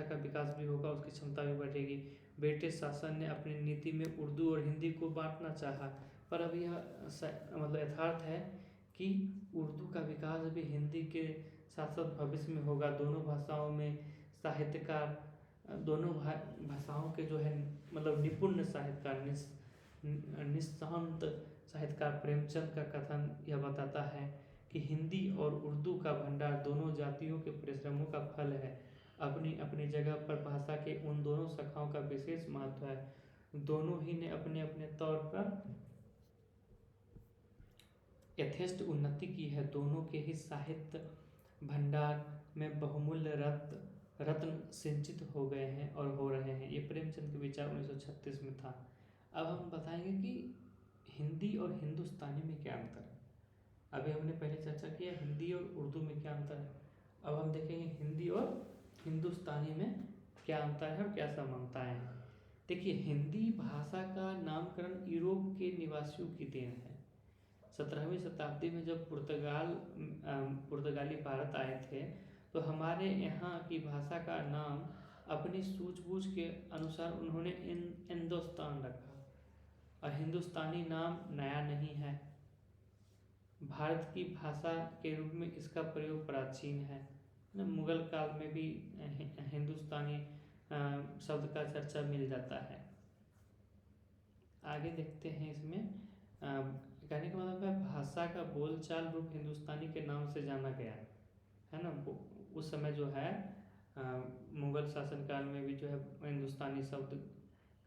का विकास भी होगा, उसकी क्षमता भी बढ़ेगी। ब्रिटिश शासन ने अपनी नीति में उर्दू और हिंदी को बांटना चाहा, पर अब यह मतलब यथार्थ है कि उर्दू का विकास भी हिंदी के साथ साथ भविष्य में होगा। दोनों भाषाओं में साहित्यकार दोनों भाषाओं के जो है मतलब निपुण साहित्यकार निष्णात साहित्यकार प्रेमचंद का कथन यह बताता है कि हिंदी और उर्दू का भंडार दोनों जातियों के परिश्रमों का फल है। अपनी अपनी जगह पर भाषा के उन दोनों शाखाओं का विशेष महत्व है। दोनों ही ने अपने अपने तौर पर यथेष्ट उन्नति की है। दोनों के ही साहित्य भंडार में बहुमूल्य रत्न सिंचित हो गए हैं और हो रहे हैं। ये प्रेमचंद के विचार 1936 में था। अब हम बताएंगे कि हिंदी और हिंदुस्तानी में क्या अंतर है। अभी हमने पहले चर्चा किया हिंदी और उर्दू में क्या अंतर है। अब हम देखेंगे हिंदी और हिंदुस्तानी में क्या अंतर है और क्या समानताएं हैं। देखिए, हिंदी भाषा का नामकरण यूरोप के निवासियों की देन है। 17वीं शताब्दी में जब पुर्तगाली भारत आए थे तो हमारे यहाँ की भाषा का नाम अपनी सूझबूझ के अनुसार उन्होंने हिंदुस्तान रखा, और हिंदुस्तानी नाम नया नहीं है। भारत की भाषा के रूप में इसका प्रयोग प्राचीन है। मुगल काल में भी हिंदुस्तानी शब्द का चर्चा मिल जाता है। आगे देखते हैं। इसमें कहने का मतलब है भाषा का बोलचाल रूप हिंदुस्तानी के नाम से जाना गया है ना। उस समय जो है मुगल शासनकाल में भी जो है हिंदुस्तानी शब्द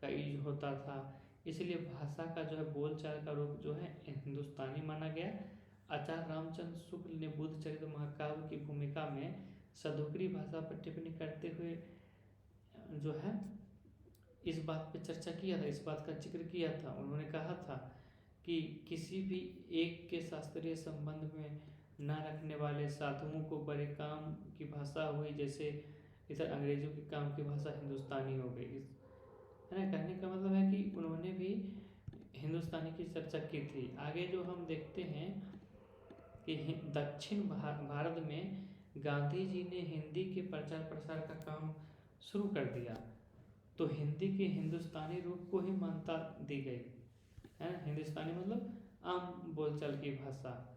का यूज होता था, इसलिए भाषा का जो है बोलचाल का रूप जो है हिंदुस्तानी माना गया। आचार्य रामचंद्र शुक्ल ने बुद्ध चरित्र महाकाव्य की भूमिका में सदोकरी भाषा पर टिप्पणी करते हुए जो है इस बात पर चर्चा किया था, इस बात का जिक्र किया था। उन्होंने कहा था कि किसी भी एक के शास्त्रीय संबंध में न रखने वाले साधुओं को बड़े काम की भाषा हुई, जैसे इधर अंग्रेजों के काम की भाषा हिंदुस्तानी हो गई, है ना। कहने का मतलब है कि उन्होंने भी हिंदुस्तानी की चर्चा की थी। आगे जो हम देखते हैं कि दक्षिण भारत में गांधी जी ने हिंदी के प्रचार प्रसार का काम शुरू कर दिया, तो हिंदी के हिंदुस्तानी रूप को ही मान्यता दी गई, है ना। हिंदुस्तानी मतलब आम बोलचाल की भाषा,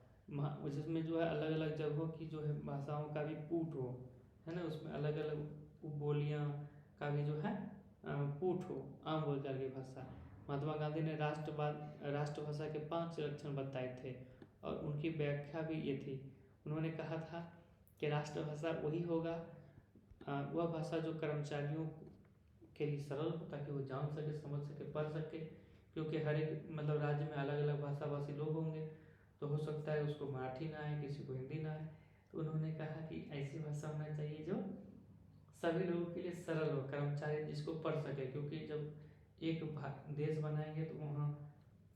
जिसमें जो है अलग अलग जगहों की जो है भाषाओं का भी कूट हो, है ना। उसमें अलग अलग बोलियां का भी जो है कूट हो, आम बोलचाल की भाषा। महात्मा गांधी ने राष्ट्रभाषा के 5 लक्षण बताए थे और उनकी व्याख्या भी ये थी। उन्होंने कहा था कि राष्ट्रभाषा वही होगा वह भाषा जो कर्मचारियों के लिए सरल हो, ताकि वो जान सके, समझ सके, पढ़ सके, क्योंकि हर एक मतलब राज्य में अलग अलग भाषाभाषी लोग होंगे, तो हो सकता है उसको मराठी ना आए, किसी को हिंदी ना आए। तो उन्होंने कहा कि ऐसी भाषा होना चाहिए जो सभी लोगों के लिए सरल हो, कर्मचारी जिसको पढ़ सके, क्योंकि जब एक देश बनाएंगे तो वहाँ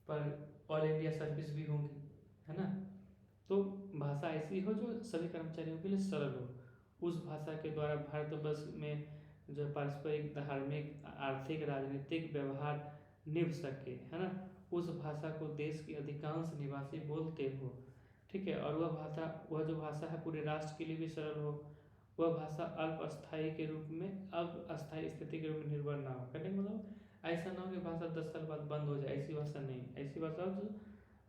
पर ऑल इंडिया सर्विस भी होंगी, है ना। तो भाषा ऐसी हो जो सभी कर्मचारियों के लिए सरल हो। उस भाषा के द्वारा भारतवर्ष में जो पारस्परिक, धार्मिक, आर्थिक, राजनीतिक व्यवहार निभ सके, है ना। उस भाषा को देश के अधिकांश निवासी बोलते हो, ठीक है। और वह जो भाषा है पूरे राष्ट्र के लिए भी सरल हो। वह भाषा अल्पस्थायी के रूप में, अस्थायी स्थिति के रूप में निर्भर ना हो। कहने मतलब ऐसा ना हो कि भाषा 10 साल बाद बंद हो जाए, ऐसी भाषा नहीं। ऐसी भाषा जो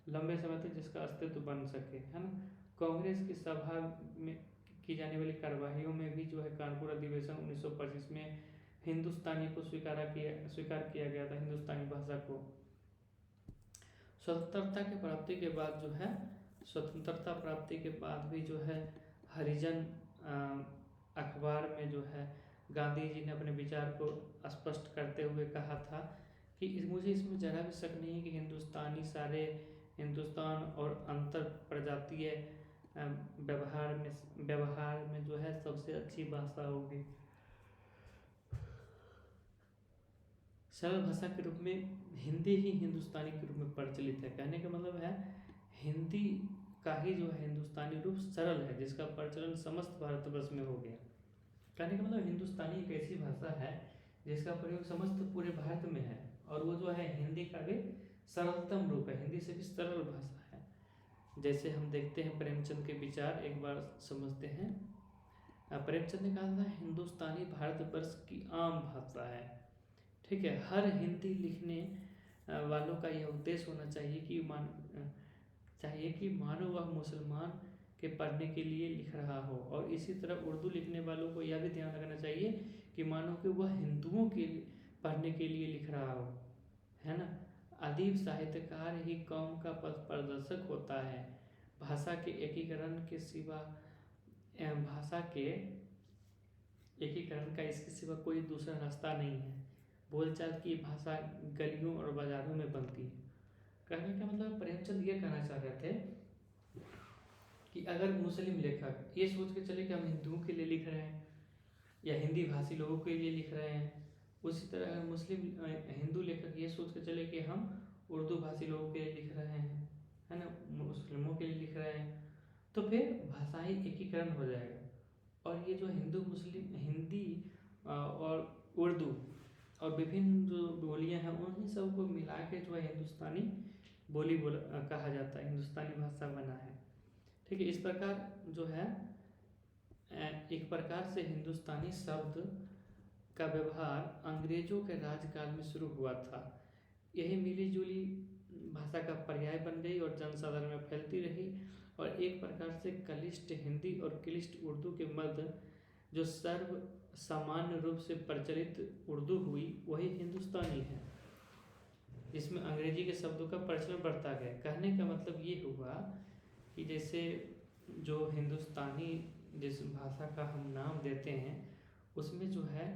लंबे समय तक जिसका अस्तित्व बन सके, है ना। कांग्रेस की सभा में की जाने वाली कार्यवाहियों में भी जो है कानपुर अधिवेशन 1925 में हिंदुस्तानी को स्वीकार किया गया था, हिंदुस्तानी भाषा को। स्वतंत्रता प्राप्ति के बाद भी जो है हरिजन अखबार में जो है गांधी जी ने अपने विचार को स्पष्ट करते हुए कहा था कि मुझे इसमें जरा भी शक नहीं है कि हिंदुस्तानी सारे हिंदुस्तान और अंतर प्रजातीय व्यवहार में जो है सबसे अच्छी भाषा होगी। सरल भाषा के रूप में हिंदी ही हिंदुस्तानी के रूप में प्रचलित है। कहने का मतलब है हिंदी का ही जो है हिंदुस्तानी रूप सरल है, जिसका प्रचलन समस्त भारतवर्ष में हो गया। कहने का मतलब हिंदुस्तानी एक ऐसी भाषा है जिसका प्रयोग समस्त पूरे भारत में है, और वो जो है हिंदी का भी सरलतम रूप है, हिंदी से भी सरल भाषा है। जैसे हम देखते हैं प्रेमचंद के विचार एक बार समझते हैं। प्रेमचंद ने कहा था हिंदुस्तानी भारतवर्ष की आम भाषा है, ठीक है। हर हिंदी लिखने वालों का यह उद्देश्य होना चाहिए कि मानो वह मुसलमान के पढ़ने के लिए लिख रहा हो, और इसी तरह उर्दू लिखने वालों को यह भी ध्यान रखना चाहिए कि मानो कि वह हिंदुओं के पढ़ने के लिए लिख रहा हो, है ना। अदीब साहित्यकार ही कौम का पथ प्रदर्शक होता है। भाषा के एकीकरण के सिवा भाषा के एकीकरण का इसके सिवा कोई दूसरा रास्ता नहीं है। बोलचाल की भाषा गलियों और बाजारों में बनती है। कहने का मतलब प्रेमचंद ये कहना चाह रहे थे कि अगर मुस्लिम लेखक ये सोच के चले कि हम हिंदुओं के लिए लिख रहे हैं या हिंदी भाषी लोगों के लिए लिख रहे हैं, उसी तरह अगर मुस्लिम हिंदू लेखक ये सोच के चले कि हम उर्दू भाषी लोगों के लिए लिख रहे हैं, है ना, मुस्लिमों के लिए लिख रहे हैं, तो फिर भाषाई एकीकरण हो जाएगा। और ये जो हिंदू मुस्लिम हिंदी और उर्दू और विभिन्न जो बोलियां हैं उन्हीं सबको मिला के जो है हिंदुस्तानी बोली कहा जाता है, हिंदुस्तानी भाषा बना है। ठीक है, इस प्रकार जो है एक प्रकार से हिंदुस्तानी शब्द का व्यवहार अंग्रेजों के राजकाल में शुरू हुआ था। यही मिली जुली भाषा का पर्याय बन गई और जनसाधारण में फैलती रही, और एक प्रकार से कलिष्ट हिंदी और क्लिष्ट उर्दू के मध्य जो सर्व सामान्य रूप से प्रचलित उर्दू हुई वही हिंदुस्तानी है, जिसमें अंग्रेजी के शब्दों का प्रचलन बढ़ता गया। कहने का मतलब ये हुआ कि जैसे जो हिंदुस्तानी जिस भाषा का हम नाम देते हैं उसमें जो है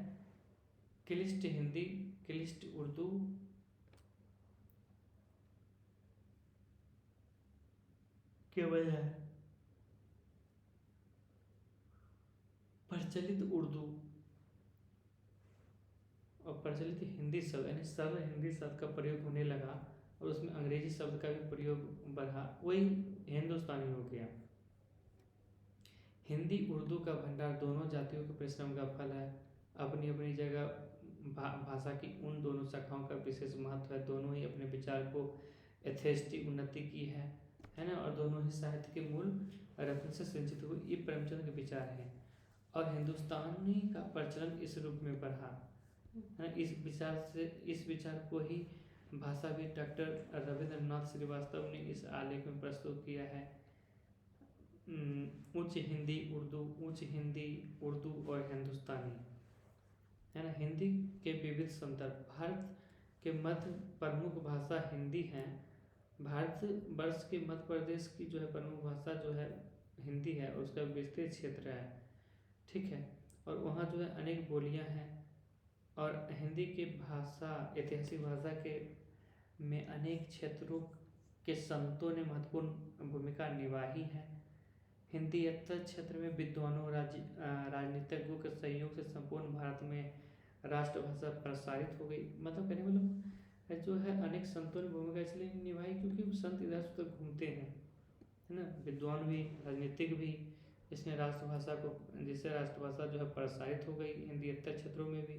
क्लिष्ट हिंदी, क्लिष्ट उर्दू, के बजाय प्रचलित उर्दू और प्रचलित हिंदी शब्द यानी सरल हिंदी शब्द का प्रयोग होने लगा, और उसमें अंग्रेजी शब्द का भी प्रयोग बढ़ा, वही हिंदुस्तानी हो गया। हिंदी उर्दू का भंडार दोनों जातियों के परिश्रम का फल है। अपनी अपनी जगह भाषा की उन दोनों शाखाओं का विशेष महत्व है। दोनों ही अपने विचार को यथेष्टि उन्नति की है ना, और दोनों ही साहित्य के मूल रत्न से सिंचित हुए, ये प्रेमचंद के विचार हैं। और हिंदुस्तानी का प्रचलन इस रूप में बढ़ा है। इस विचार को ही भाषाविद डॉक्टर रविंद्रनाथ श्रीवास्तव ने इस आलेख में प्रस्तुत किया है। उच्च हिंदी उर्दू और हिंदुस्तानी, है ना। हिंदी के विविध संदर्भ। भारत के मध्य प्रमुख भाषा हिंदी है। भारत वर्ष के मध्य प्रदेश की जो है प्रमुख भाषा जो है हिंदी है, उसका विस्तृत क्षेत्र है, ठीक है। और वहाँ जो है अनेक बोलियाँ हैं, और हिंदी की भाषा ऐतिहासिक भाषा के में अनेक क्षेत्रों के संतों ने महत्वपूर्ण भूमिका निभाई है। हिंदीयेतर क्षेत्र में विद्वानों राजनीतिज्ञों के सहयोग से संपूर्ण भारत में राष्ट्रभाषा प्रसारित हो गई। मतलब कहने मतलब जो है अनेक संतों ने भूमिका इसलिए निभाई क्योंकि संत इधर से उधर घूमते हैं, है ना, विद्वान भी राजनीतिक भी, इसने राष्ट्रभाषा को जिससे राष्ट्रभाषा जो है प्रसारित हो गई हिंदीयेतर क्षेत्रों में भी,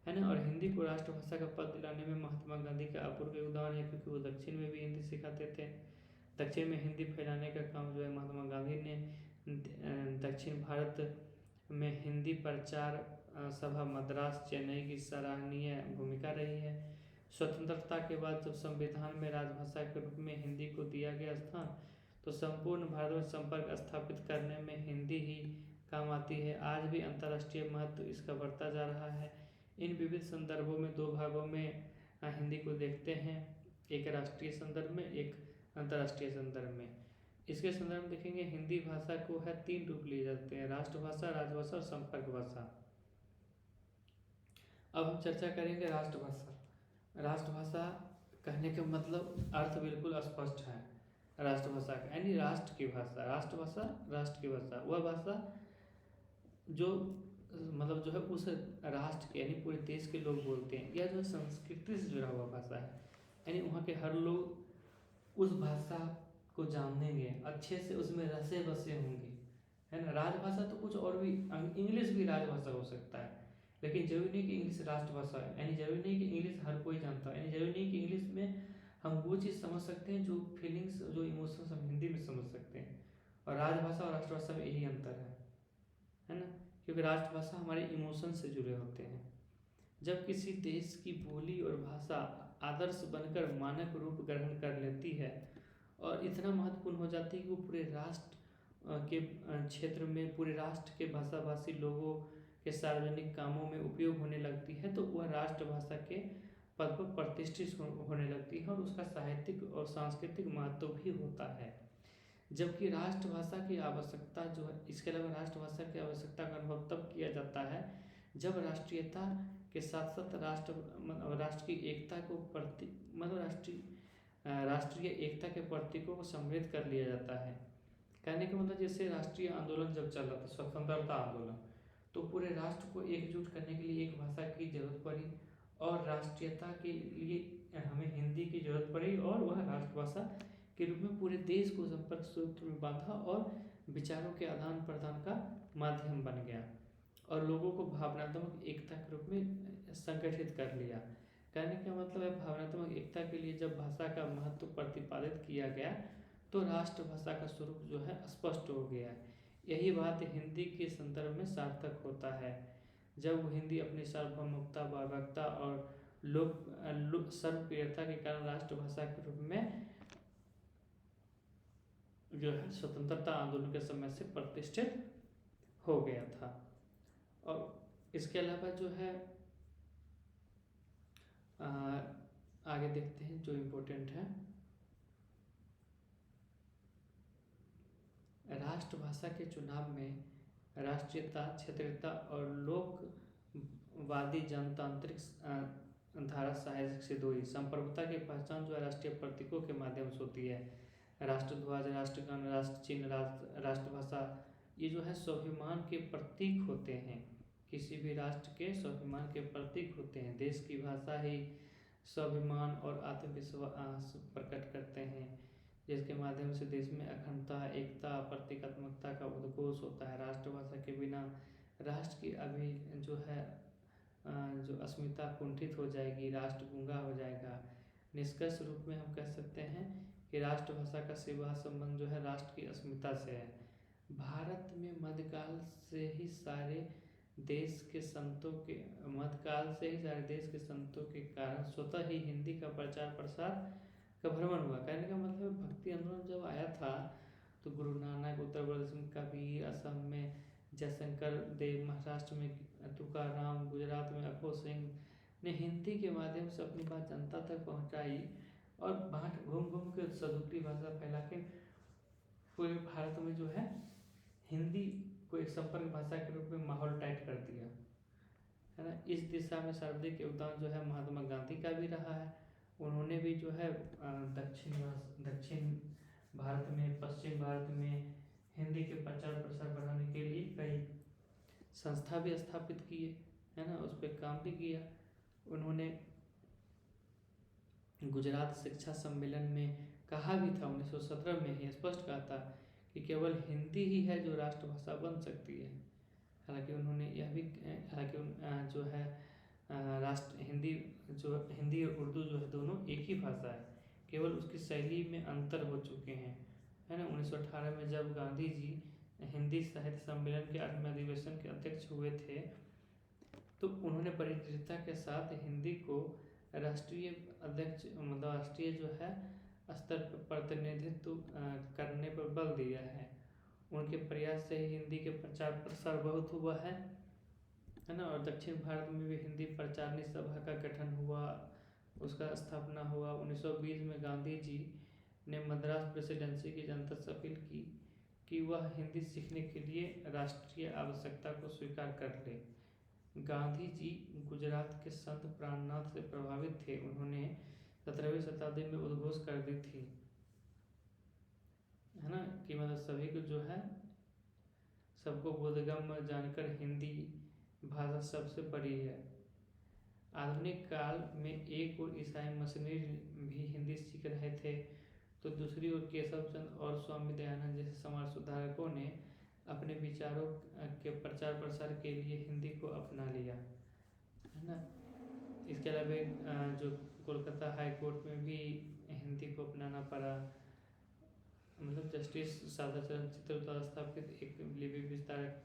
है ना। और हिंदी को राष्ट्रभाषा का पद दिलाने में महात्मा गांधी का अपूर्व योगदान है, क्योंकि वो दक्षिण में भी हिंदी सिखाते थे। दक्षिण में हिंदी फैलाने का काम जो है महात्मा गांधी ने दक्षिण भारत में हिंदी प्रचार सभा मद्रास चेन्नई की सराहनीय भूमिका रही है। स्वतंत्रता के बाद जब संविधान में राजभाषा के रूप में हिंदी को दिया गया स्थान, तो संपूर्ण भारत में संपर्क स्थापित करने में हिंदी ही काम आती है। आज भी अंतर्राष्ट्रीय महत्व इसका बढ़ता जा रहा है। इन विविध संदर्भों में दो भागों में हिंदी को देखते हैं, एक राष्ट्रीय संदर्भ में, एक अंतर्राष्ट्रीय संदर्भ में। इसके संदर्भ में देखेंगे हिंदी भाषा को है 3 रूप लिए जाते हैं, राष्ट्रभाषा, राजभाषा और संपर्क भाषा। अब हम चर्चा करेंगे राष्ट्रभाषा। राष्ट्रभाषा कहने का मतलब अर्थ बिल्कुल स्पष्ट है राष्ट्रभाषा का, यानी राष्ट्र की भाषा। राष्ट्रभाषा राष्ट्र की भाषा, वह भाषा जो मतलब जो है उस राष्ट्र के यानी पूरे देश के लोग बोलते हैं, या जो संस्कृति से जुड़ा हुआ भाषा है, यानी वहाँ के हर लोग उस भाषा को जानेंगे, अच्छे से उसमें रसे बसे होंगे, है ना। राजभाषा तो कुछ और भी, इंग्लिश भी राजभाषा हो सकता है, लेकिन जरूरी नहीं कि इंग्लिश राष्ट्रभाषा है, यानी जरूरी नहीं कि इंग्लिश हर कोई जानता है, यानी जरूरी नहीं कि इंग्लिश में हम वो चीज़ समझ सकते हैं जो फीलिंग्स, जो इमोशंस हम हिंदी में समझ सकते हैं। और राजभाषा और राष्ट्रभाषा में यही अंतर है ना, क्योंकि राष्ट्रभाषा हमारे इमोशन से जुड़े होते हैं। जब किसी देश की बोली और भाषा आदर्श बनकर मानक रूप ग्रहण कर लेती है और इतना महत्वपूर्ण हो जाती है कि वो पूरे राष्ट्र के क्षेत्र में, पूरे राष्ट्र के भाषाभाषी लोगों के सार्वजनिक कामों में उपयोग होने लगती है तो वह राष्ट्रभाषा के पद पर प्रतिष्ठित होने लगती है और उसका साहित्यिक और सांस्कृतिक महत्व भी होता है। जबकि राष्ट्रभाषा की आवश्यकता जो है, इसके अलावा राष्ट्रभाषा की आवश्यकता का अनुभव तब किया जाता है जब राष्ट्रीयता के साथ साथ राष्ट्र की एकता को प्रति राष्ट्रीय एकता के प्रतीकों को सम्मिलित कर लिया जाता है। कहने का मतलब जैसे राष्ट्रीय आंदोलन जब चल रहा था, स्वतंत्रता आंदोलन, तो पूरे राष्ट्र को एकजुट करने के लिए एक भाषा की जरूरत पड़ी और राष्ट्रीयता के लिए हमें हिंदी की जरूरत पड़ी और वह राष्ट्रभाषा के रूप में पूरे देश को संपर्क सूत्र में बांधा और विचारों के आदान प्रदान का माध्यम बन गया और लोगों को भावनात्मक एकता के रूप में संगठित कर लिया। कहने का मतलब है भावनात्मक एकता के लिए जब भाषा का महत्व प्रतिपादित किया गया तो राष्ट्रभाषा का स्वरूप जो है स्पष्ट हो गया। यही बात हिंदी के संदर्भ में सार्थक होता है जब हिंदी अपनी सार्वभौमिकता, वैभवता और लोक सर्वप्रियता के कारण राष्ट्रभाषा के रूप में जो है स्वतंत्रता आंदोलन के समय से प्रतिष्ठित हो गया था। और इसके अलावा जो है आगे देखते हैं जो इम्पोर्टेंट है, राष्ट्रभाषा के चुनाव में राष्ट्रीयता, क्षेत्रीयता और लोकवादी जनतांत्रिक धारा सहायक सिद्ध हुई। संप्रभुता की पहचान जो है राष्ट्रीय प्रतीकों के माध्यम से होती है। राष्ट्रध्वज, राष्ट्रगान, राष्ट्र चिन्ह, राष्ट्रभाषा, ये जो है स्वाभिमान के प्रतीक होते हैं। किसी भी राष्ट्र के स्वाभिमान के प्रतीक होते हैं। देश की भाषा ही स्वाभिमान और आत्मविश्वास प्रकट करते हैं, जिसके माध्यम से देश में अखंडता, एकता, प्रतीकात्मकता का उद्घोष होता है। राष्ट्रभाषा के बिना राष्ट्र की अभी जो है जो अस्मिता कुंठित हो जाएगी, राष्ट्र गूंगा हो जाएगा। निष्कर्ष रूप में हम कह सकते हैं कि राष्ट्रभाषा का सीधा संबंध जो है राष्ट्र की अस्मिता से है। भारत में मध्यकाल से ही सारे देश के संतों के कारण स्वतः ही हिंदी का प्रचार प्रसार का भ्रमण हुआ। कहने का मतलब भक्ति आंदोलन जब आया था तो गुरु नानक, उत्तर प्रदेश में कबीर, असम में जयशंकर देव, महाराष्ट्र में तुकाराम, गुजरात में अखो सिंह ने हिंदी के माध्यम से अपनी बात जनता तक पहुंचाई और बाट घूम घूम के सदुक्ति भाषा फैला के पूरे भारत में जो है हिंदी को एक संपर्क भाषा के रूप में माहौल टाइट कर दिया, है ना। इस दिशा में सर्वाधिक योगदान जो है महात्मा गांधी का भी रहा है। उन्होंने भी जो है दक्षिण भारत में, पश्चिम भारत में हिंदी के प्रचार प्रसार बढ़ाने के लिए कई संस्था भी स्थापित किए, है ना, उस पर काम भी किया। उन्होंने गुजरात शिक्षा सम्मेलन में कहा भी था, 1917 में ही स्पष्ट कहा था कि केवल हिंदी ही है जो राष्ट्रभाषा बन सकती है। हालांकि उन्होंने यह भी जो है हिंदी और उर्दू जो है दोनों एक ही भाषा है, केवल उसकी शैली में अंतर हो चुके हैं, है ना। 1918 में जब गांधी जी हिंदी साहित्य सम्मेलन के 8वें अधिवेशन के अध्यक्ष हुए थे तो उन्होंने बड़ी दृढ़ता के साथ हिंदी को राष्ट्रीय जो है स्तर पर प्रतिनिधित्व करने पर बल दिया है। उनके प्रयास से ही हिंदी के प्रचार प्रसार बहुत हुआ है ना। और दक्षिण भारत में भी हिंदी प्रचारणी सभा का गठन हुआ, उसका स्थापना हुआ। 1920 में गांधी जी ने मद्रास प्रेसिडेंसी की जनता से अपील की कि वह हिंदी सीखने के लिए राष्ट्रीय आवश्यकता को स्वीकार कर ले। गांधी जी गुजरात के संत प्राणनाथ से प्रभावित थे। उन्होंने 17वीं शताब्दी में उद्घोष कर दी थी, है ना, कि मतलब सभी को जो है सबको बोधगम्य जानकर हिंदी भाषा सबसे बड़ी है। आधुनिक काल में एक ओर ईसाई मिशनरी भी हिंदी सीख रहे थे तो दूसरी ओर केशव चंद्र और स्वामी दयानंद जैसे समाज सुधारकों ने अपने विचारों के प्रचार प्रसार के लिए हिंदी को अपना लिया, है ना। इसके अलावा जो कोलकाता हाई कोर्ट में भी हिंदी को अपनाना पड़ा, मतलब जस्टिस सादाचरण चित्र द्वारा स्थापित एक लिपि विस्तारक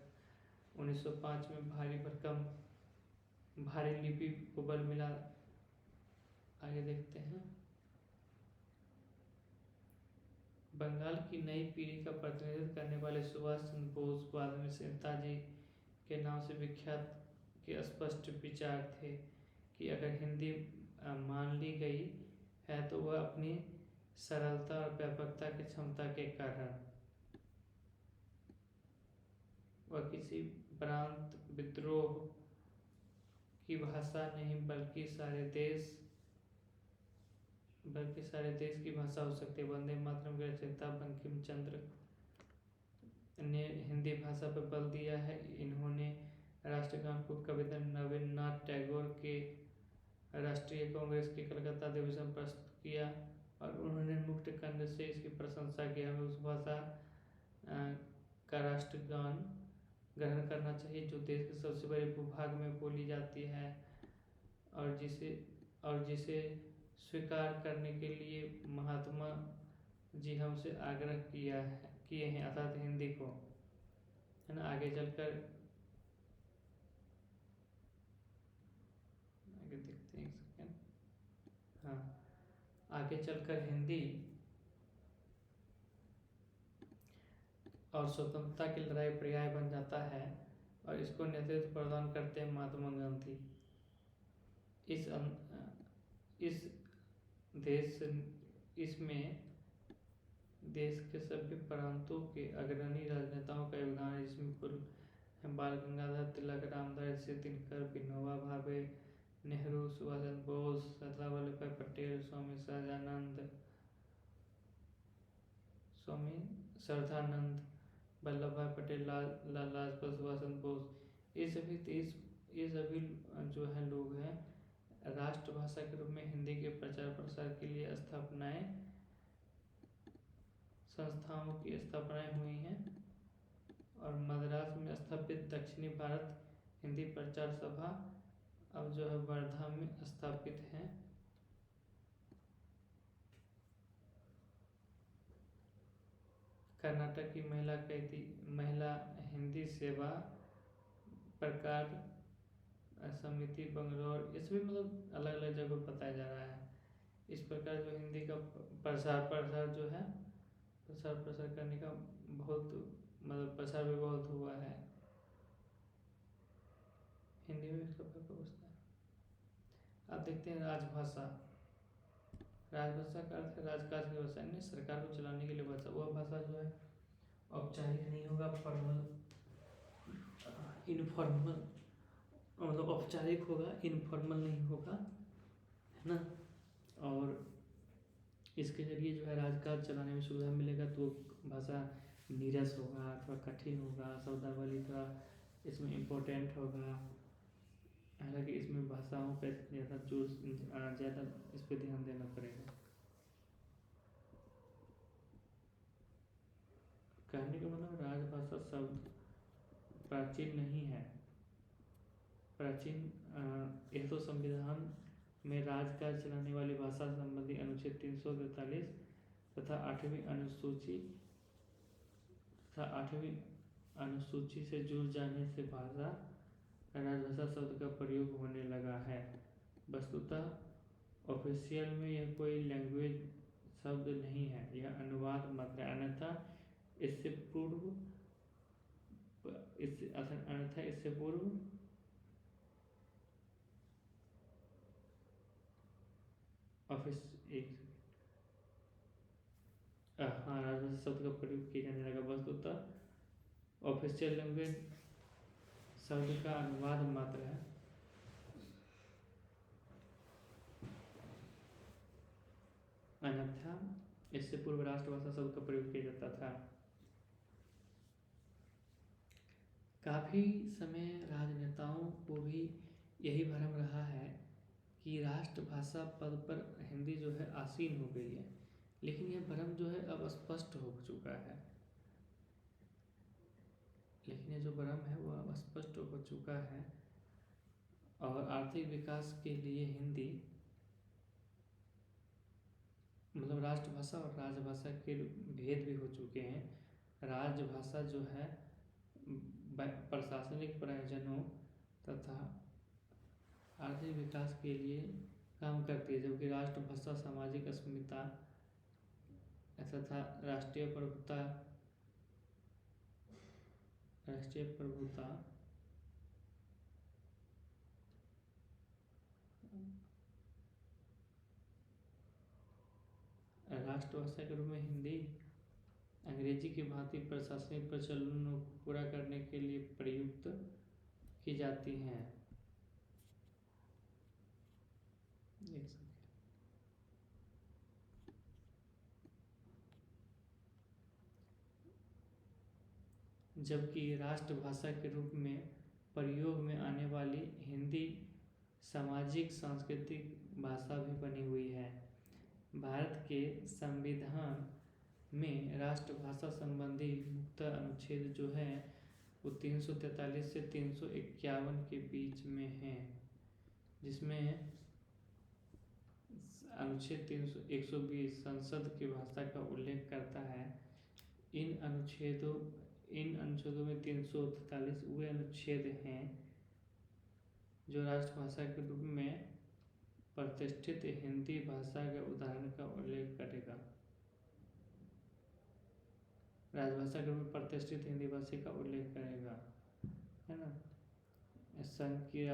1905 में भारी लिपि को बल मिला। आगे देखते हैं। बंगाल की नई पीढ़ी का प्रतिनिधित्व करने वाले सुभाष चंद्र बोस, बाद में नेताजी के नाम से विख्यात के स्पष्ट विचार थे कि अगर हिंदी मान ली गई है तो वह अपनी सरलता और व्यापकता की क्षमता के कारण वह किसी प्रांत विद्रोह की भाषा नहीं बल्कि सारे देश की भाषा हो सकती है। वंदे मातरम के रचयिता बंकिम चंद्र ने हिंदी भाषा पर बल दिया है। इन्होंने राष्ट्रगान को कविता रविन्द्रनाथ टैगोर के राष्ट्रीय कांग्रेस के कलकत्ता अधिवेशन में प्रस्तुत किया और उन्होंने मुक्त कंठ से इसकी प्रशंसा की। हमें उस भाषा का राष्ट्रगान ग्रहण करना चाहिए जो देश के सबसे बड़े भूभाग में बोली जाती है और जिसे स्वीकार करने के लिए महात्मा जी हमसे आग्रह किए हैं, अर्थात हिंदी को, है ना। आगे देखते हैं एक सेकेंड। हाँ, आगे चलकर हिंदी और स्वतंत्रता की लड़ाई पर्याय बन जाता है और इसको नेतृत्व प्रदान करते हैं महात्मा गांधी। इसमें देश के सभी प्रांतों के अग्रणी राजनेताओं का योगदान है, जिसमें पूर्व बाल गंगाधर तिलक, रामधारी दिनकर, विनोबा भावे, नेहरू, सुभाष चंद्र बोस, सरदार वल्लभ भाई पटेल, स्वामी श्रद्धानंद, वल्लभ भाई पटेल, लाला लाजपत, सुभाष चंद्र बोस, ये सभी जो है लोग हैं राष्ट्रभाषा के रूप में हिंदी के प्रचार प्रसार के लिए संस्थाओं की स्थापनाएं हुई हैं और मद्रास में स्थापित दक्षिणी भारत हिंदी प्रचार सभा अब जो है वर्धा में स्थापित है। कर्नाटक की महिला हिंदी सेवा प्रकार समिति बंगलौर, इसमें मतलब अलग अलग जगह बताया जा रहा है। इस प्रकार जो हिंदी का प्रसार करने का बहुत मतलब प्रसार भी बहुत हुआ है। हिंदी में इसका पूछता है। अब देखते हैं राजभाषा। राजभाषा का अर्थ है राजकाज की भाषा, यानी सरकार को चलाने के लिए भाषा। वह भाषा जो है औपचारिक नहीं होगा, फॉर्मल इनफॉर्मल, मतलब औपचारिक होगा, इनफॉर्मल नहीं होगा, है ना। और इसके जरिए जो है राजकाज चलाने में सुविधा मिलेगा। तो भाषा नीरस होगा, थोड़ा कठिन होगा, शब्दावली थोड़ा इसमें इम्पोर्टेंट होगा। हालांकि इसमें भाषाओं पर ज़्यादा इस पर ध्यान देना पड़ेगा। कहने का मतलब राजभाषा शब्द प्राचीन नहीं है। यह तो संविधान में राजकाज चलाने वाली भाषा संबंधी अनुच्छेद 343 तथा 8वीं अनुसूची से जुड़ जाने से राजभाषा शब्द का प्रयोग होने लगा है। वस्तुतः ऑफिशियल में यह कोई लैंग्वेज शब्द नहीं है, यह अनुवाद मात्र है। अन्यथा इससे पूर्व राजभाषा शब्द का प्रयोग किया जाने लगा। वस्तुतः ऑफिशियल लैंग्वेज शब्द का अनुवाद मात्र है। अन्यथा इससे पूर्व राष्ट्रभाषा शब्द का प्रयोग किया जाता था। काफी समय राजनेताओं को भी यही भ्रम रहा है कि राष्ट्रभाषा पद पर हिंदी जो है आसीन हो गई है, लेकिन यह भ्रम जो है अब स्पष्ट हो चुका है। लेकिन ये जो भ्रम है वो अब स्पष्ट हो चुका है और आर्थिक विकास के लिए हिंदी मतलब राष्ट्रभाषा और राजभाषा के भेद भी हो चुके हैं। राजभाषा जो है प्रशासनिक प्रयोजनों तथा आर्थिक विकास के लिए काम करती है, जबकि राष्ट्रभाषा सामाजिक अस्मिता तथा राष्ट्रीय प्रभुता राष्ट्रभाषा के रूप में हिंदी अंग्रेजी की भांति प्रशासनिक प्रचलनों को पूरा करने के लिए प्रयुक्त की जाती हैं। जबकि राष्ट्रभाषा के रूप में प्रयोग में आने वाली हिंदी सामाजिक सांस्कृतिक भाषा भी बनी हुई है। भारत के संविधान में राष्ट्रभाषा संबंधी मुख्य अनुच्छेद जो है वो 343 से 351 के बीच में है, जिसमें अनुच्छेद 120 संसद की भाषा का उल्लेख करता है। इन अनुच्छेदों में 343 वे अनुच्छेद हैं जो राष्ट्रभाषा के रूप में प्रतिष्ठित हिंदी भाषा के उदाहरण का उल्लेख करेगा। राजभाषा के रूप में प्रतिष्ठित हिंदी भाषा का उल्लेख करेगा, है ना। संघ की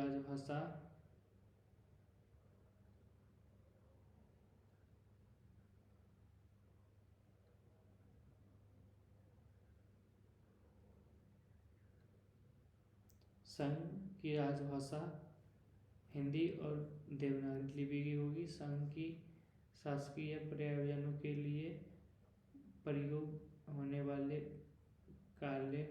राजभाषा हिंदी और देवनागरी लिपि की होगी। संघ की शासकीय प्रयोजनों के लिए प्रयोग होने वाले कार्य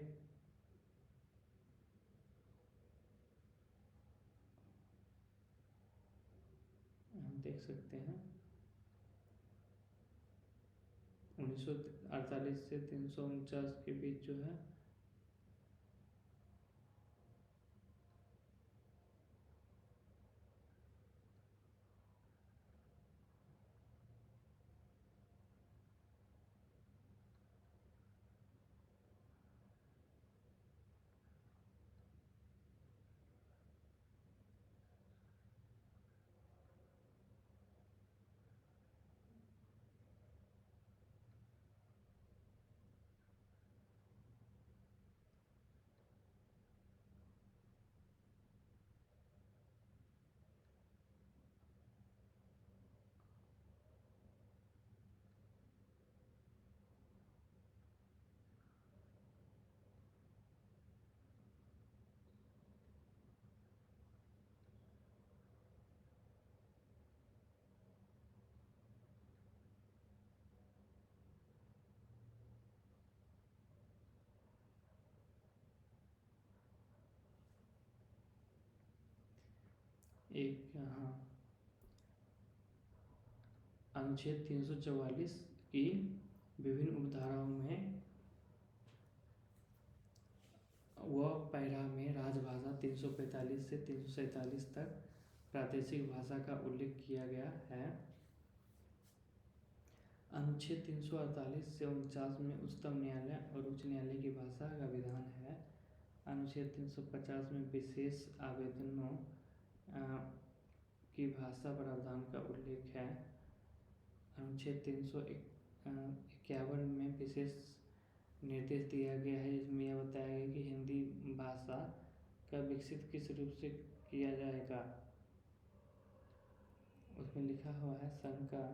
हम देख सकते हैं 1948 से 349 के बीच जो है एक अनुच्छेद 344 की विभिन्न उपधाराओं में वह पैरा में राजभाषा 345 से 347 तक प्रादेशिक भाषा का उल्लेख किया गया है। अनुच्छेद 348 से 49 में उच्चतम न्यायालय और उच्च न्यायालय की भाषा का विधान है। अनुच्छेद 350 में विशेष आवेदनों की भाषा प्रावधान का उल्लेख है। अनुच्छेद 351 में विशेष निर्देश दिया गया है, जिसमें यह बताया गया कि हिंदी भाषा का विकसित किस रूप से किया जाएगा। उसमें लिखा हुआ है संघ का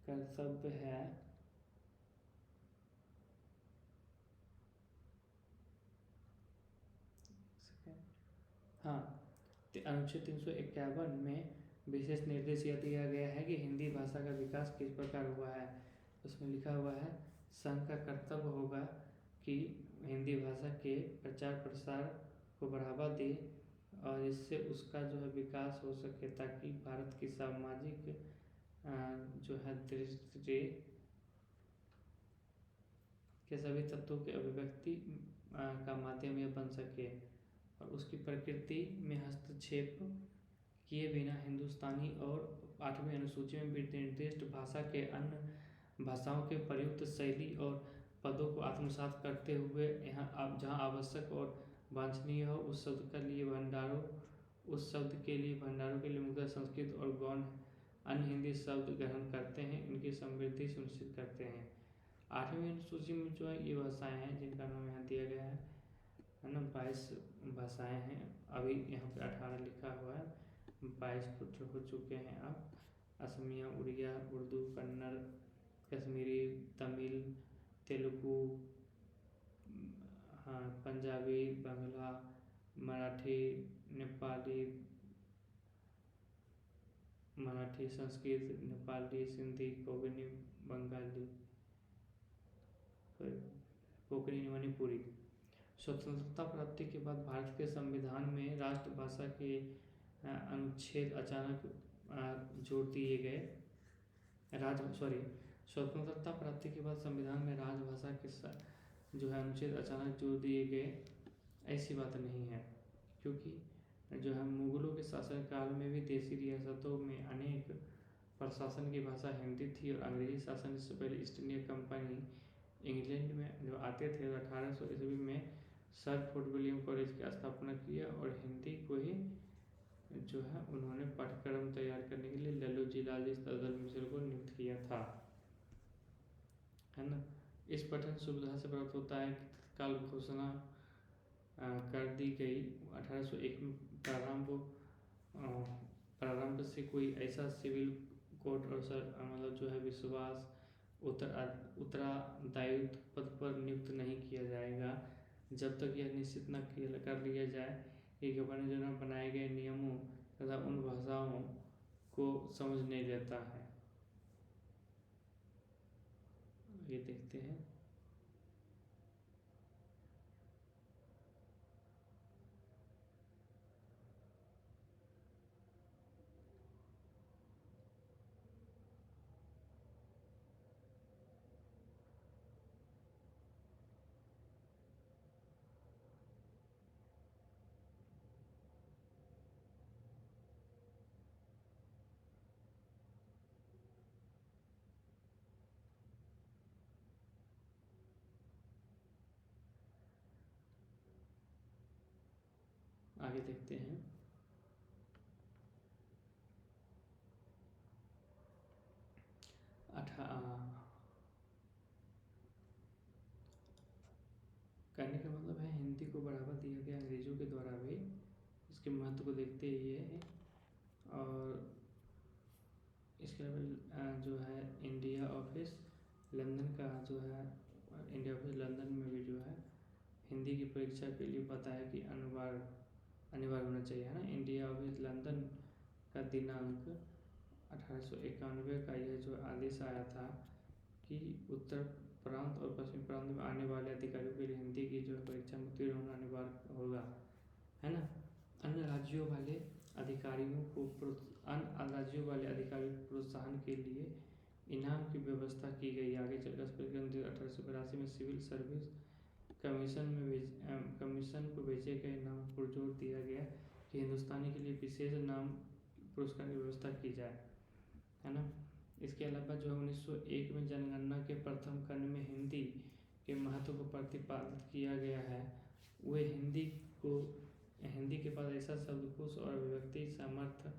कर्तव्य है अनुच्छेद 351 में विशेष निर्देश यह दिया गया है कि हिंदी भाषा का विकास किस प्रकार हुआ है। उसमें लिखा हुआ है संघ का कर्तव्य होगा कि हिंदी भाषा के प्रचार प्रसार को बढ़ावा दे और इससे उसका जो है विकास हो सके, ताकि भारत की सामाजिक जो है दृष्टि के सभी तत्वों के अभिव्यक्ति का माध्यम यह बन सके और उसकी प्रकृति में हस्तक्षेप किए बिना हिंदुस्तानी और 8वीं अनुसूची में निर्दिष्ट भाषा के अन्य भाषाओं के प्रयुक्त शैली और पदों को आत्मसात करते हुए यहाँ जहाँ आवश्यक और वांछनीय हो उस शब्द के लिए भंडारों के लिए मुख्यतः संस्कृत और गौण अन्य हिंदी शब्द ग्रहण करते हैं, इनकी समृद्धि सुनिश्चित करते हैं। 8वीं अनुसूची में जो है ये भाषाएँ हैं जिनका नाम यहाँ दिया गया है ना। 22 भाषाएँ हैं, अभी यहाँ पे 18 लिखा हुआ है। 22 पुत्र हो चुके हैं अब। असमिया, उड़िया, उर्दू, कन्नड़, कश्मीरी, तमिल, तेलुगु, हाँ, पंजाबी, बांग्ला, मराठी, संस्कृत, नेपाली, सिंधी, कोंकणी, मणिपुरी। स्वतंत्रता प्राप्ति के बाद भारत के संविधान में राष्ट्रभाषा के अनुच्छेद अचानक जोड़ दिए गए। स्वतंत्रता प्राप्ति के बाद संविधान में राजभाषा के जो है अनुच्छेद अचानक जोड़ दिए गए, ऐसी बात नहीं है, क्योंकि जो है मुगलों के शासनकाल में भी देशी रियासतों में अनेक प्रशासन की भाषा हिंदी थी, और अंग्रेजी शासन से पहले ईस्ट इंडिया कंपनी इंग्लैंड में जो आते थे 1800 ईस्वी में सर फोर्ट विलियम कॉलेज की स्थापना की, और हिंदी को ही जो है उन्होंने पाठ्यक्रम तैयार करने के लिए लल्लू जी लाल जी टंडन मिश्र को नियुक्त किया था, है ना। इस पठन सुविधा से प्राप्त होता है कि तत्काल घोषणा कर दी गई 1801 में प्रारंभ से कोई ऐसा सिविल कोड और मतलब जो है विश्वास उत्तरदायित्व पद पर नियुक्त नहीं किया जाएगा जब तक यह निश्चित न कर लिया जाए कि गवर्नर जनरल बनाए गए नियमों तथा उन भाषाओं को समझ नहीं लेता है। ये देखते हैं। आगे देखते हैं। कहने का मतलब है हिंदी को बढ़ावा दिया गया अंग्रेजों के द्वारा भी, इसके महत्व को देखते हुए, और इसके अलावा जो है इंडिया ऑफिस लंदन का जो है इंडिया ऑफिस लंदन में भी जो है हिंदी की परीक्षा के लिए बताया कि अनिवार्य होना चाहिए, है ना। इंडिया ऑफिस लंदन का दिनांक 1891 का यह जो आदेश आया था कि उत्तर प्रांत और पश्चिमी प्रांत में आने वाले अधिकारियों के लिए हिंदी की जो परीक्षा में उत्तीर्ण होना अनिवार्य होगा, है ना। अन्य राज्यों वाले अधिकारियों को प्रोत्साहन के लिए इनाम की व्यवस्था की गई। आगे चलकर 1882 में सिविल सर्विस कमीशन को भेजे गए नाम पर जोर दिया गया कि हिंदुस्तानी के लिए विशेष नाम पुरस्कार की व्यवस्था की जाए, है ना। इसके अलावा जो है 1901 में जनगणना के प्रथम खंड में हिंदी के महत्व को प्रतिपादित किया गया है। वे हिंदी के पास ऐसा शब्दकोश और अभिव्यक्ति सामर्थ्य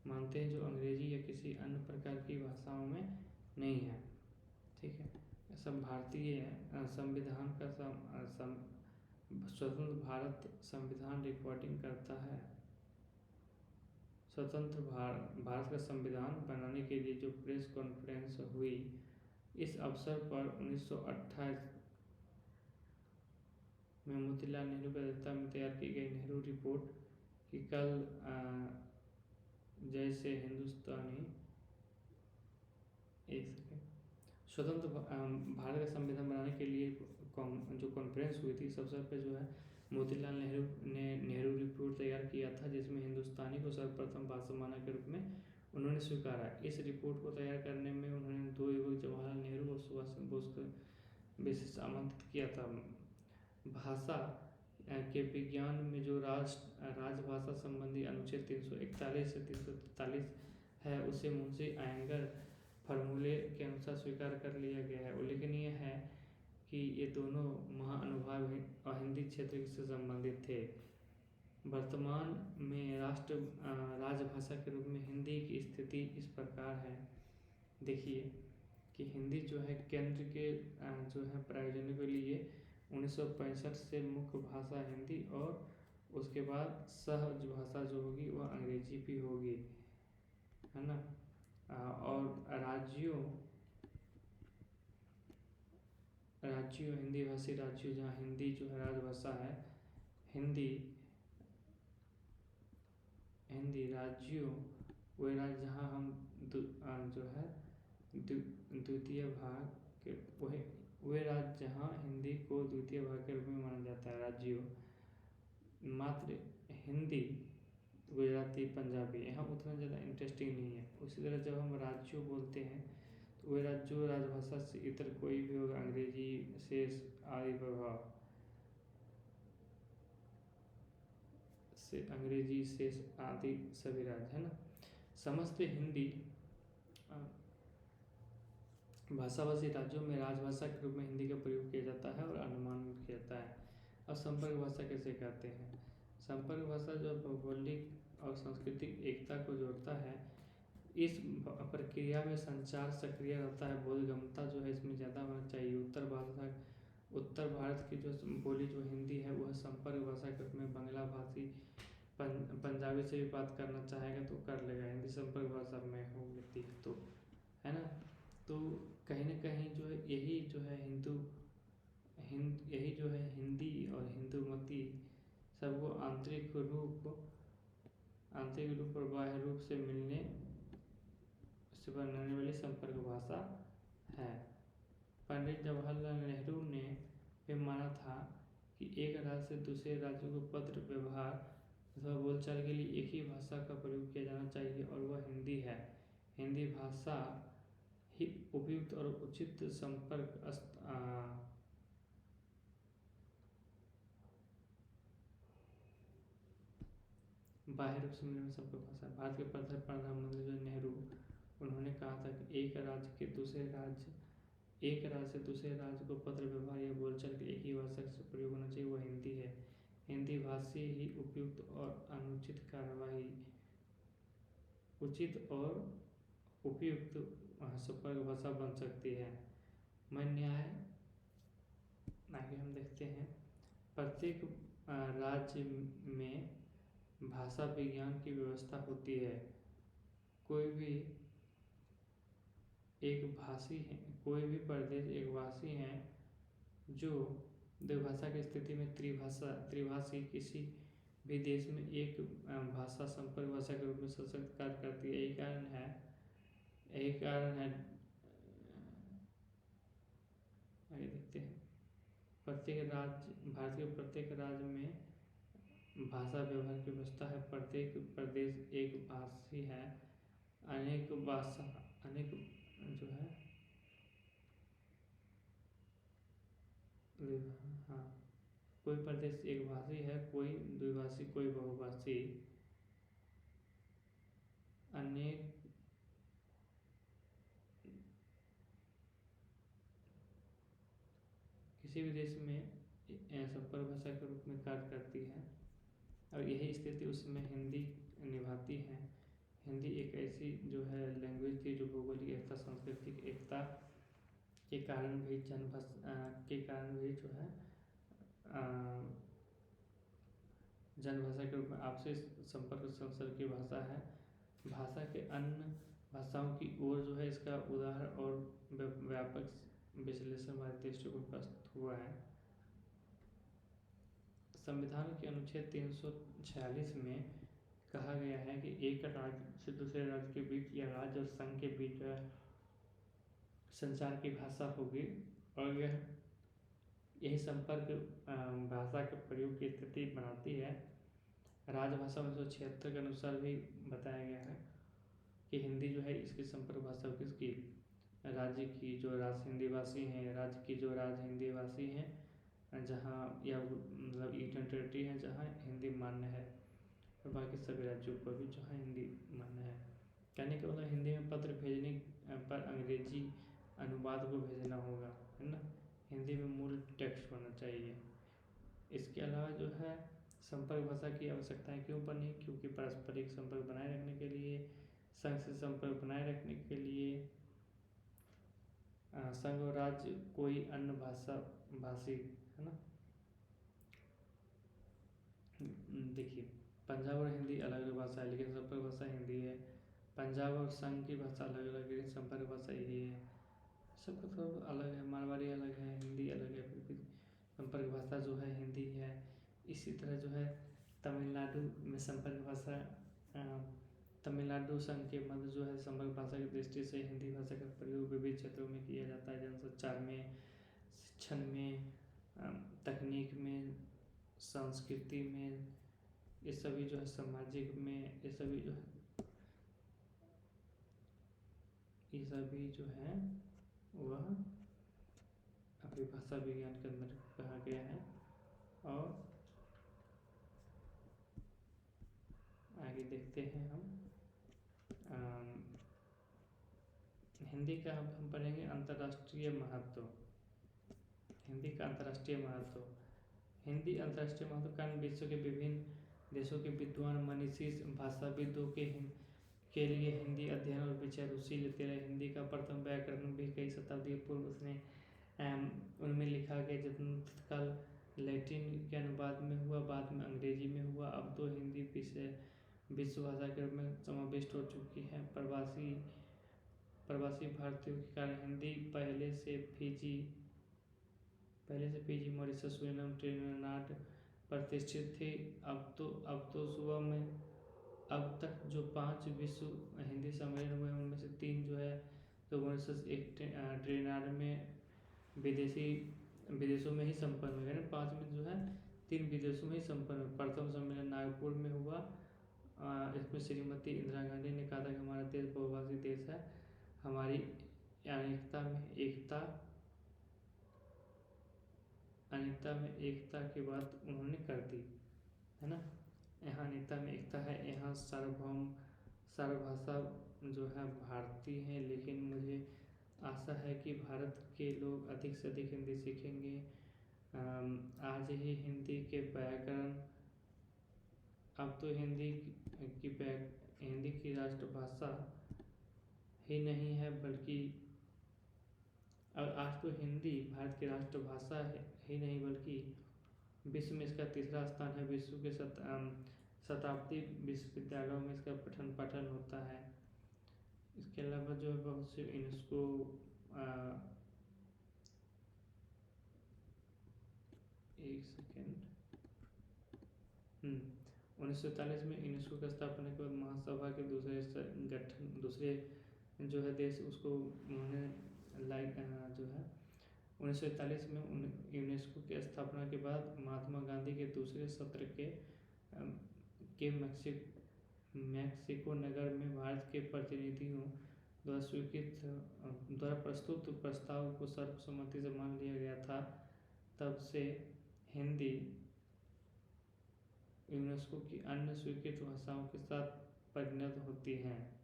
मानते हैं जो अंग्रेजी या किसी अन्य प्रकार की भाषाओं में नहीं है, ठीक है। सब भारतीय संविधान का स्वतंत्र भारत संविधान रिकॉर्डिंग करता है। स्वतंत्र भारत का संविधान बनाने के लिए जो प्रेस कॉन्फ्रेंस हुई, इस अवसर पर 1928 में मोतीलाल नेहरू की अध्यक्षता में तैयार की गई नेहरू रिपोर्ट कि कल जैसे हिंदुस्तानी स्वतंत्र भारत का संविधान बनाने के लिए जो कॉन्फ्रेंस हुई थी, इस अवसर पर जो है मोतीलाल नेहरू ने नेहरू रिपोर्ट तैयार किया था, जिसमें हिंदुस्तानी को सर्वप्रथम भाषा मानक के रूप में उन्होंने स्वीकारा। इस रिपोर्ट को तैयार करने में उन्होंने दो युवक जवाहरलाल नेहरू और सुभाष चंद्र बोस को विशेष आमंत्रित किया था। भाषा के विज्ञान में जो राजभाषा संबंधी अनुच्छेद 341 से 343 है, उसे मुंशी अयंगर फार्मूले के अनुसार स्वीकार कर लिया गया है। उल्लेखनीय है कि ये दोनों महानुभाव हिंदी क्षेत्र से संबंधित थे। वर्तमान में राजभाषा के रूप में हिंदी की स्थिति इस प्रकार है। देखिए कि हिंदी जो है केंद्र के जो है प्रयोजनों के लिए 1965 से मुख्य भाषा हिंदी और उसके बाद सहज भाषा जो होगी वह अंग्रेजी भी होगी, है ना। और राज्यों हिंदी भाषी राज्यों जहाँ हिंदी जो है राजभाषा है, हिंदी राज्यों वे राज्य जहाँ हम जो है द्वितीय भाग के वे राज्य जहाँ हिंदी को द्वितीय भाग के रूप में माना जाता है। राज्यों मात्र हिंदी, गुजराती, पंजाबी यहाँ उतना ज़्यादा इंटरेस्टिंग नहीं है। उसी तरह जब हम राज्यों बोलते हैं तो वे राज्यों राजभाषा से इतर कोई भी होगा, अंग्रेजी शेष आदि प्रभाव से अंग्रेजी शेष आदि सभी राज्य, है ना। समस्त हिंदी भाषाभाषी राज्यों में राजभाषा के रूप में हिंदी का प्रयोग किया जाता है और अनुमान किया जाता है। अब संपर्क भाषा कैसे कहते हैं? संपर्क भाषा जो भौगोलिक और सांस्कृतिक एकता को जोड़ता है, इस प्रक्रिया में संचार सक्रिय रहता है, बोधगम्यता जो है इसमें ज़्यादा होना चाहिए। उत्तर भारत की जो बोली जो हिंदी है वह संपर्क भाषा के रूप में बंगला भाषी पंजाबी से भी बात करना चाहेगा तो कर लेगा, हिंदी संपर्क भाषा में हो लेती है तो, है ना। तो कहीं ना कहीं जो है यही जो है हिंदी और हिंदूमती सबको आंतरिक रूप और बाह्य रूप से मिलने से बनने वाली संपर्क भाषा है। पंडित जवाहरलाल नेहरू ने यह माना था कि एक राज्य से दूसरे राज्य को पत्र व्यवहार अथवा बोलचाल के लिए एक ही भाषा का प्रयोग किया जाना चाहिए और वह हिंदी है। हिंदी भाषा ही उपयुक्त और उचित संपर्क बाह्य रूप से मिलने संपर्क भाषा। भारत के प्रथम प्रधानमंत्री जो नेहरू, उन्होंने कहा था कि एक राज्य से दूसरे राज्य को पत्र व्यवहार या बोलचाल के एक ही भाषा से प्रयोग होना चाहिए, वह हिंदी है। हिंदी भाषी ही उपयुक्त और अनुचित कार्यवाही उचित और उपयुक्त संपर्क भाषा बन सकती है। न्याय आगे हम देखते हैं। प्रत्येक राज्य में भाषा विज्ञान की व्यवस्था होती है। कोई भी प्रदेश एक भाषी है जो द्विभाषा की स्थिति में त्रिभाषी किसी भी देश में एक भाषा संपर्क भाषा के रूप में सशक्त कार्य करती है। यही कारण है आगे देखते हैं। भारत के प्रत्येक राज्य में भाषा व्यवहार की व्यवस्था है। प्रत्येक प्रदेश एक भाषी है। अनेक जो है हाँ, कोई प्रदेश एक भाषी है, कोई द्विभाषी, कोई बहुभाषी। अनेक किसी भी देश में संपर्क भाषा के रूप में कार्य करती है और यही स्थिति उसमें हिंदी निभाती है। हिंदी एक ऐसी जो है लैंग्वेज थी जो भौगोलिक एकता, सांस्कृतिक एकता के कारण भी जो है जनभाषा के रूप में आपसी संपर्क संसर्ग की भाषा है। भाषा के अन्य भाषाओं की ओर जो है इसका उदाहरण और व्यापक विश्लेषण हमारे दृष्टिकोण पर प्रस्तुत हुआ है। संविधान के अनुच्छेद 346 में कहा गया है कि एक राज्य से दूसरे राज्य के बीच या राज्य और संघ के बीच संचार की भाषा होगी और यही संपर्क भाषा के प्रयोग की स्थिति बनाती है। राजभाषा 1976 के अनुसार भी बताया गया है कि हिंदी जो है इसकी संपर्क भाषा किसकी, राज्य की जो राज हिंदी भाषी हैं, राज्य की जो राज हिंदी भाषी हैं जहाँ या मतलब यूनियन टेरिटरी है जहाँ हिंदी मान्य है और बाकी सभी राज्यों पर भी जहाँ हिंदी मान्य है। कहने का मतलब हिंदी में पत्र भेजने पर अंग्रेजी अनुवाद को भेजना होगा, है ना। हिंदी में मूल टेक्स्ट होना चाहिए। इसके अलावा जो है संपर्क भाषा की आवश्यकताएं क्यों बनी, क्योंकि पारस्परिक संपर्क बनाए रखने के लिए, संघ से संपर्क बनाए रखने के लिए, संघ और राज्य कोई अन्य भाषी है ना देखिए, पंजाब और हिंदी अलग अलग भाषा है, लेकिन संपर्क भाषा हिंदी है। पंजाब और संघ की भाषा अलग अलग है, लेकिन संपर्क भाषा यही है। सबका सब अलग है, मारवाड़ी अलग है, हिंदी अलग है, फिर भी संपर्क भाषा जो है हिंदी है। इसी तरह जो है तमिलनाडु में संपर्क भाषा तमिलनाडु संघ के मध्य जो है संपर्क भाषा की दृष्टि से हिंदी भाषा का प्रयोग विभिन्न क्षेत्रों में किया जाता है, जनसंचार में, शिक्षण में, तकनीक में, संस्कृति में, ये सभी जो है सामाजिक में, ये सभी जो है वह अभी भाषा विज्ञान के अंदर कहा गया है। और आगे देखते हैं हम हिंदी का हम पढ़ेंगे अंतर्राष्ट्रीय महत्व। हिंदी का अंतर्राष्ट्रीय महत्व। हिंदी अंतर्राष्ट्रीय महत्व कारण विश्व के विभिन्न देशों के विद्वान मनीषी भाषाविदों के लिए हिंदी अध्ययन और विचार रुचि लेते रहे। हिंदी का प्रथम व्याकरण भी कई शताब्दी पूर्व उसने उनमें लिखा गया, जितना तत्काल लैटिन के अनुवाद में हुआ, बाद में अंग्रेजी में हुआ। अब तो हिंदी विश्व भाषा के रूप में समाविष्ट हो चुकी है। प्रवासी भारतीयों के कारण हिंदी पहले से फिजी, मॉरिशस, सुरिनाम, ट्रिनिडाद प्रतिष्ठित थी। अब तक जो 5 विश्व हिंदी सम्मेलन हुए उनमें से 3 जो है तो मॉरिशस, एक ट्रिनिडाद में विदेशों में ही संपन्न हुए। 5 में जो है 3 विदेशों में ही संपन्न हुए। प्रथम सम्मेलन नागपुर में हुआ। इसमें श्रीमती इंदिरा गांधी ने कहा था कि हमारा देश बहुभाषी देश है, हमारी अनेकता में एकता की बात उन्होंने कर दी, है ना। यहाँ अनेकता में एकता है, यहाँ सर्वभाषा जो है भारतीय है, लेकिन मुझे आशा है कि भारत के लोग अधिक से अधिक हिंदी सीखेंगे। आज ही हिंदी के व्याकरण, अब तो हिंदी की राष्ट्रभाषा ही नहीं है, बल्कि आज तो हिंदी भारत की राष्ट्रभाषा ही नहीं बल्कि विश्व में इसका 3रा स्थान है। विश्व के शताब्दी विश्वविद्यालयों में इसका पठन पाठन होता है। इसके अलावा जो है बहुत से यूनेस्को 1947 में यूनेस्को की स्थापना के बाद महासभा के दूसरे जो है देश उसको उन्होंने जो है 1941 में यूनेस्को की स्थापना के बाद महात्मा गांधी के दूसरे सत्र के मैक्सिको नगर में भारत के प्रतिनिधियों द्वारा प्रस्तुत प्रस्ताव को सर्वसम्मति से मान लिया गया था। तब से हिंदी यूनेस्को की अन्य स्वीकृत भाषाओं के साथ परिणत होती है।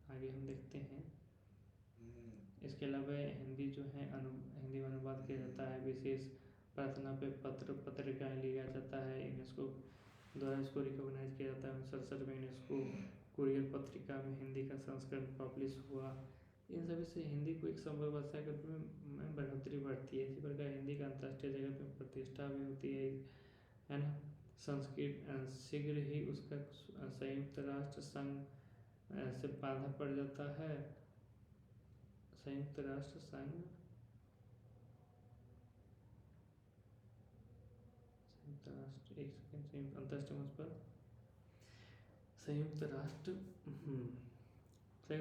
आगे हम देखते हैं। इसके अलावा हिंदी जो है हिंदी में अनुवाद किया जाता है। विशेष प्रार्थना पे पत्रिकाएँ लिया जाता है। यूनेस्को द्वारा इसको रिकॉग्नाइज किया जाता है। 1967 में यूनेस्को कुरियर पत्रिका में हिंदी का संस्करण पब्लिश हुआ। इन सभी से हिंदी को एक संपर्क भाषा के रूप में बढ़ोतरी बढ़ती है। इसी प्रकार हिंदी का अंतर्राष्ट्रीय जगत में प्रतिष्ठा भी होती है ना। संस्कृत शीघ्र ही उसका संयुक्त राष्ट्र संघ से बाधा पड़ जाता है। संयुक्त राष्ट्र संघ अंतर्राष्ट्रीय मंच पर संयुक्त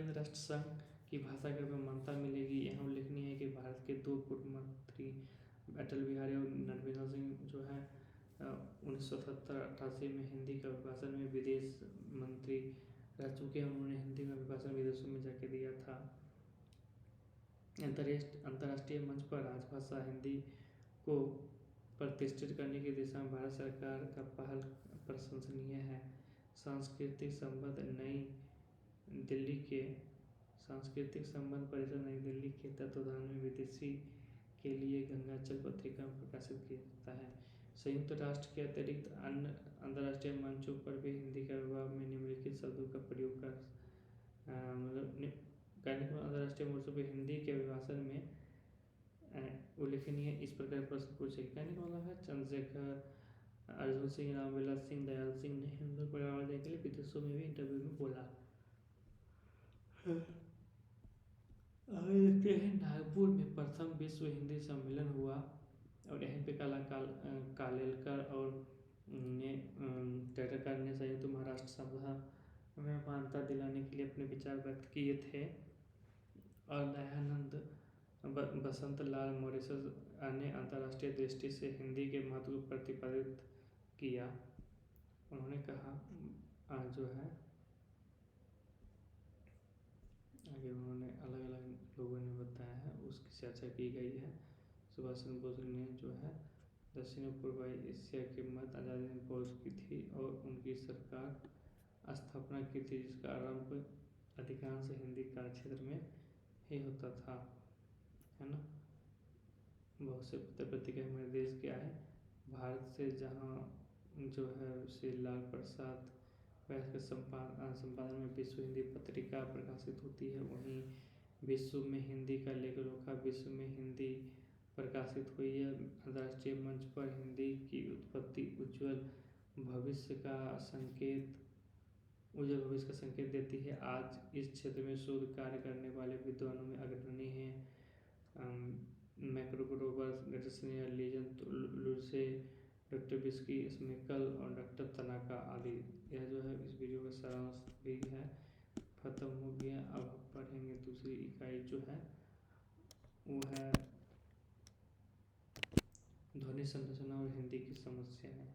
राष्ट्र संघ की भाषा के रूप में मान्यता मिलेगी। यहाँ उल्लेखनीय है कि भारत के 2 पूर्व मंत्री अटल बिहारी और नरविंदर सिंह जो है 1977-88 में हिंदी का अभिभाषण में विदेश मंत्री रह चुके हैं। उन्होंने हिंदी का अभिभाषण विदेशों में जाके दिया था। अंतर्राष्ट्रीय मंच पर राजभाषा हिंदी को प्रतिष्ठित करने की दिशा में भारत सरकार का पहल प्रशंसनीय है। सांस्कृतिक संबंध परिषद नई दिल्ली के तत्वाधान में विदेशी के लिए गंगाचल पत्रिका प्रकाशित किया जाता है। संयुक्त राष्ट्र के अतिरिक्त अन्य अंतर्राष्ट्रीय मंचों पर भी हिंदी के प्रभाव में निम्नलिखित शब्दों का प्रयोग अंतर्राष्ट्रीय मंचों पर हिंदी के अभिभाषण में उल्लेखनीय इस प्रकार प्रश्न पूछे। कहने का मतलब है चंद्रशेखर, अर्जुन सिंह, रामविलास सिंह, दयाल सिंह ने हिंदू परिवार देने के लिए विदेशों में भी इंटरव्यू में बोला। आगे देखते हैं, नागपुर में प्रथम विश्व हिंदी सम्मेलन हुआ और यहीं पे कालेलकर और टेटरकर ने संयुक्त महाराष्ट्र सभा में मान्यता दिलाने के लिए अपने विचार व्यक्त किए थे। और दयानंद बसंतलाल मॉरिशस ने अंतर्राष्ट्रीय दृष्टि से हिंदी के महत्व को प्रतिपादित किया। उन्होंने कहा जो है आगे उन्होंने अलग अलग लोगों ने बताया है उसकी चर्चा की गई है। सुभाष चंद्र बोस ने जो है दक्षिण और पूर्वी एशिया के मध्य आज़ादी में पहुँच की थी और उनकी सरकार स्थापना की थी, जिसका आरंभ अधिकांश हिंदी कार्यक्षेत्र में ही होता था, है ना। बहुत से पत्रिका हमारे देश के आए भारत से, जहाँ जो है श्री लाल प्रसाद व्यास के संपादन में विश्व हिंदी पत्रिका प्रकाशित होती है। वहीं विश्व में हिंदी का लेखा विश्व में हिंदी प्रकाशित हुई है। अंतर्राष्ट्रीय मंच पर हिंदी की उत्पत्ति उज्ज्वल भविष्य का संकेत देती है। आज इस क्षेत्र में शोध कार्य करने वाले विद्वानों में अग्रणी हैं मैक्रोग्रोवर्स, डॉक्टर लीजन लुर्से, डॉक्टर बिस्की स्मेकल और डॉक्टर तनाका आदि। यह जो है इस वीडियो का सारांश भी है, खत्म हो गया। अब हम पढ़ेंगे दूसरी इकाई जो है वो है ध्वनि संरचना और हिंदी की समस्याएं।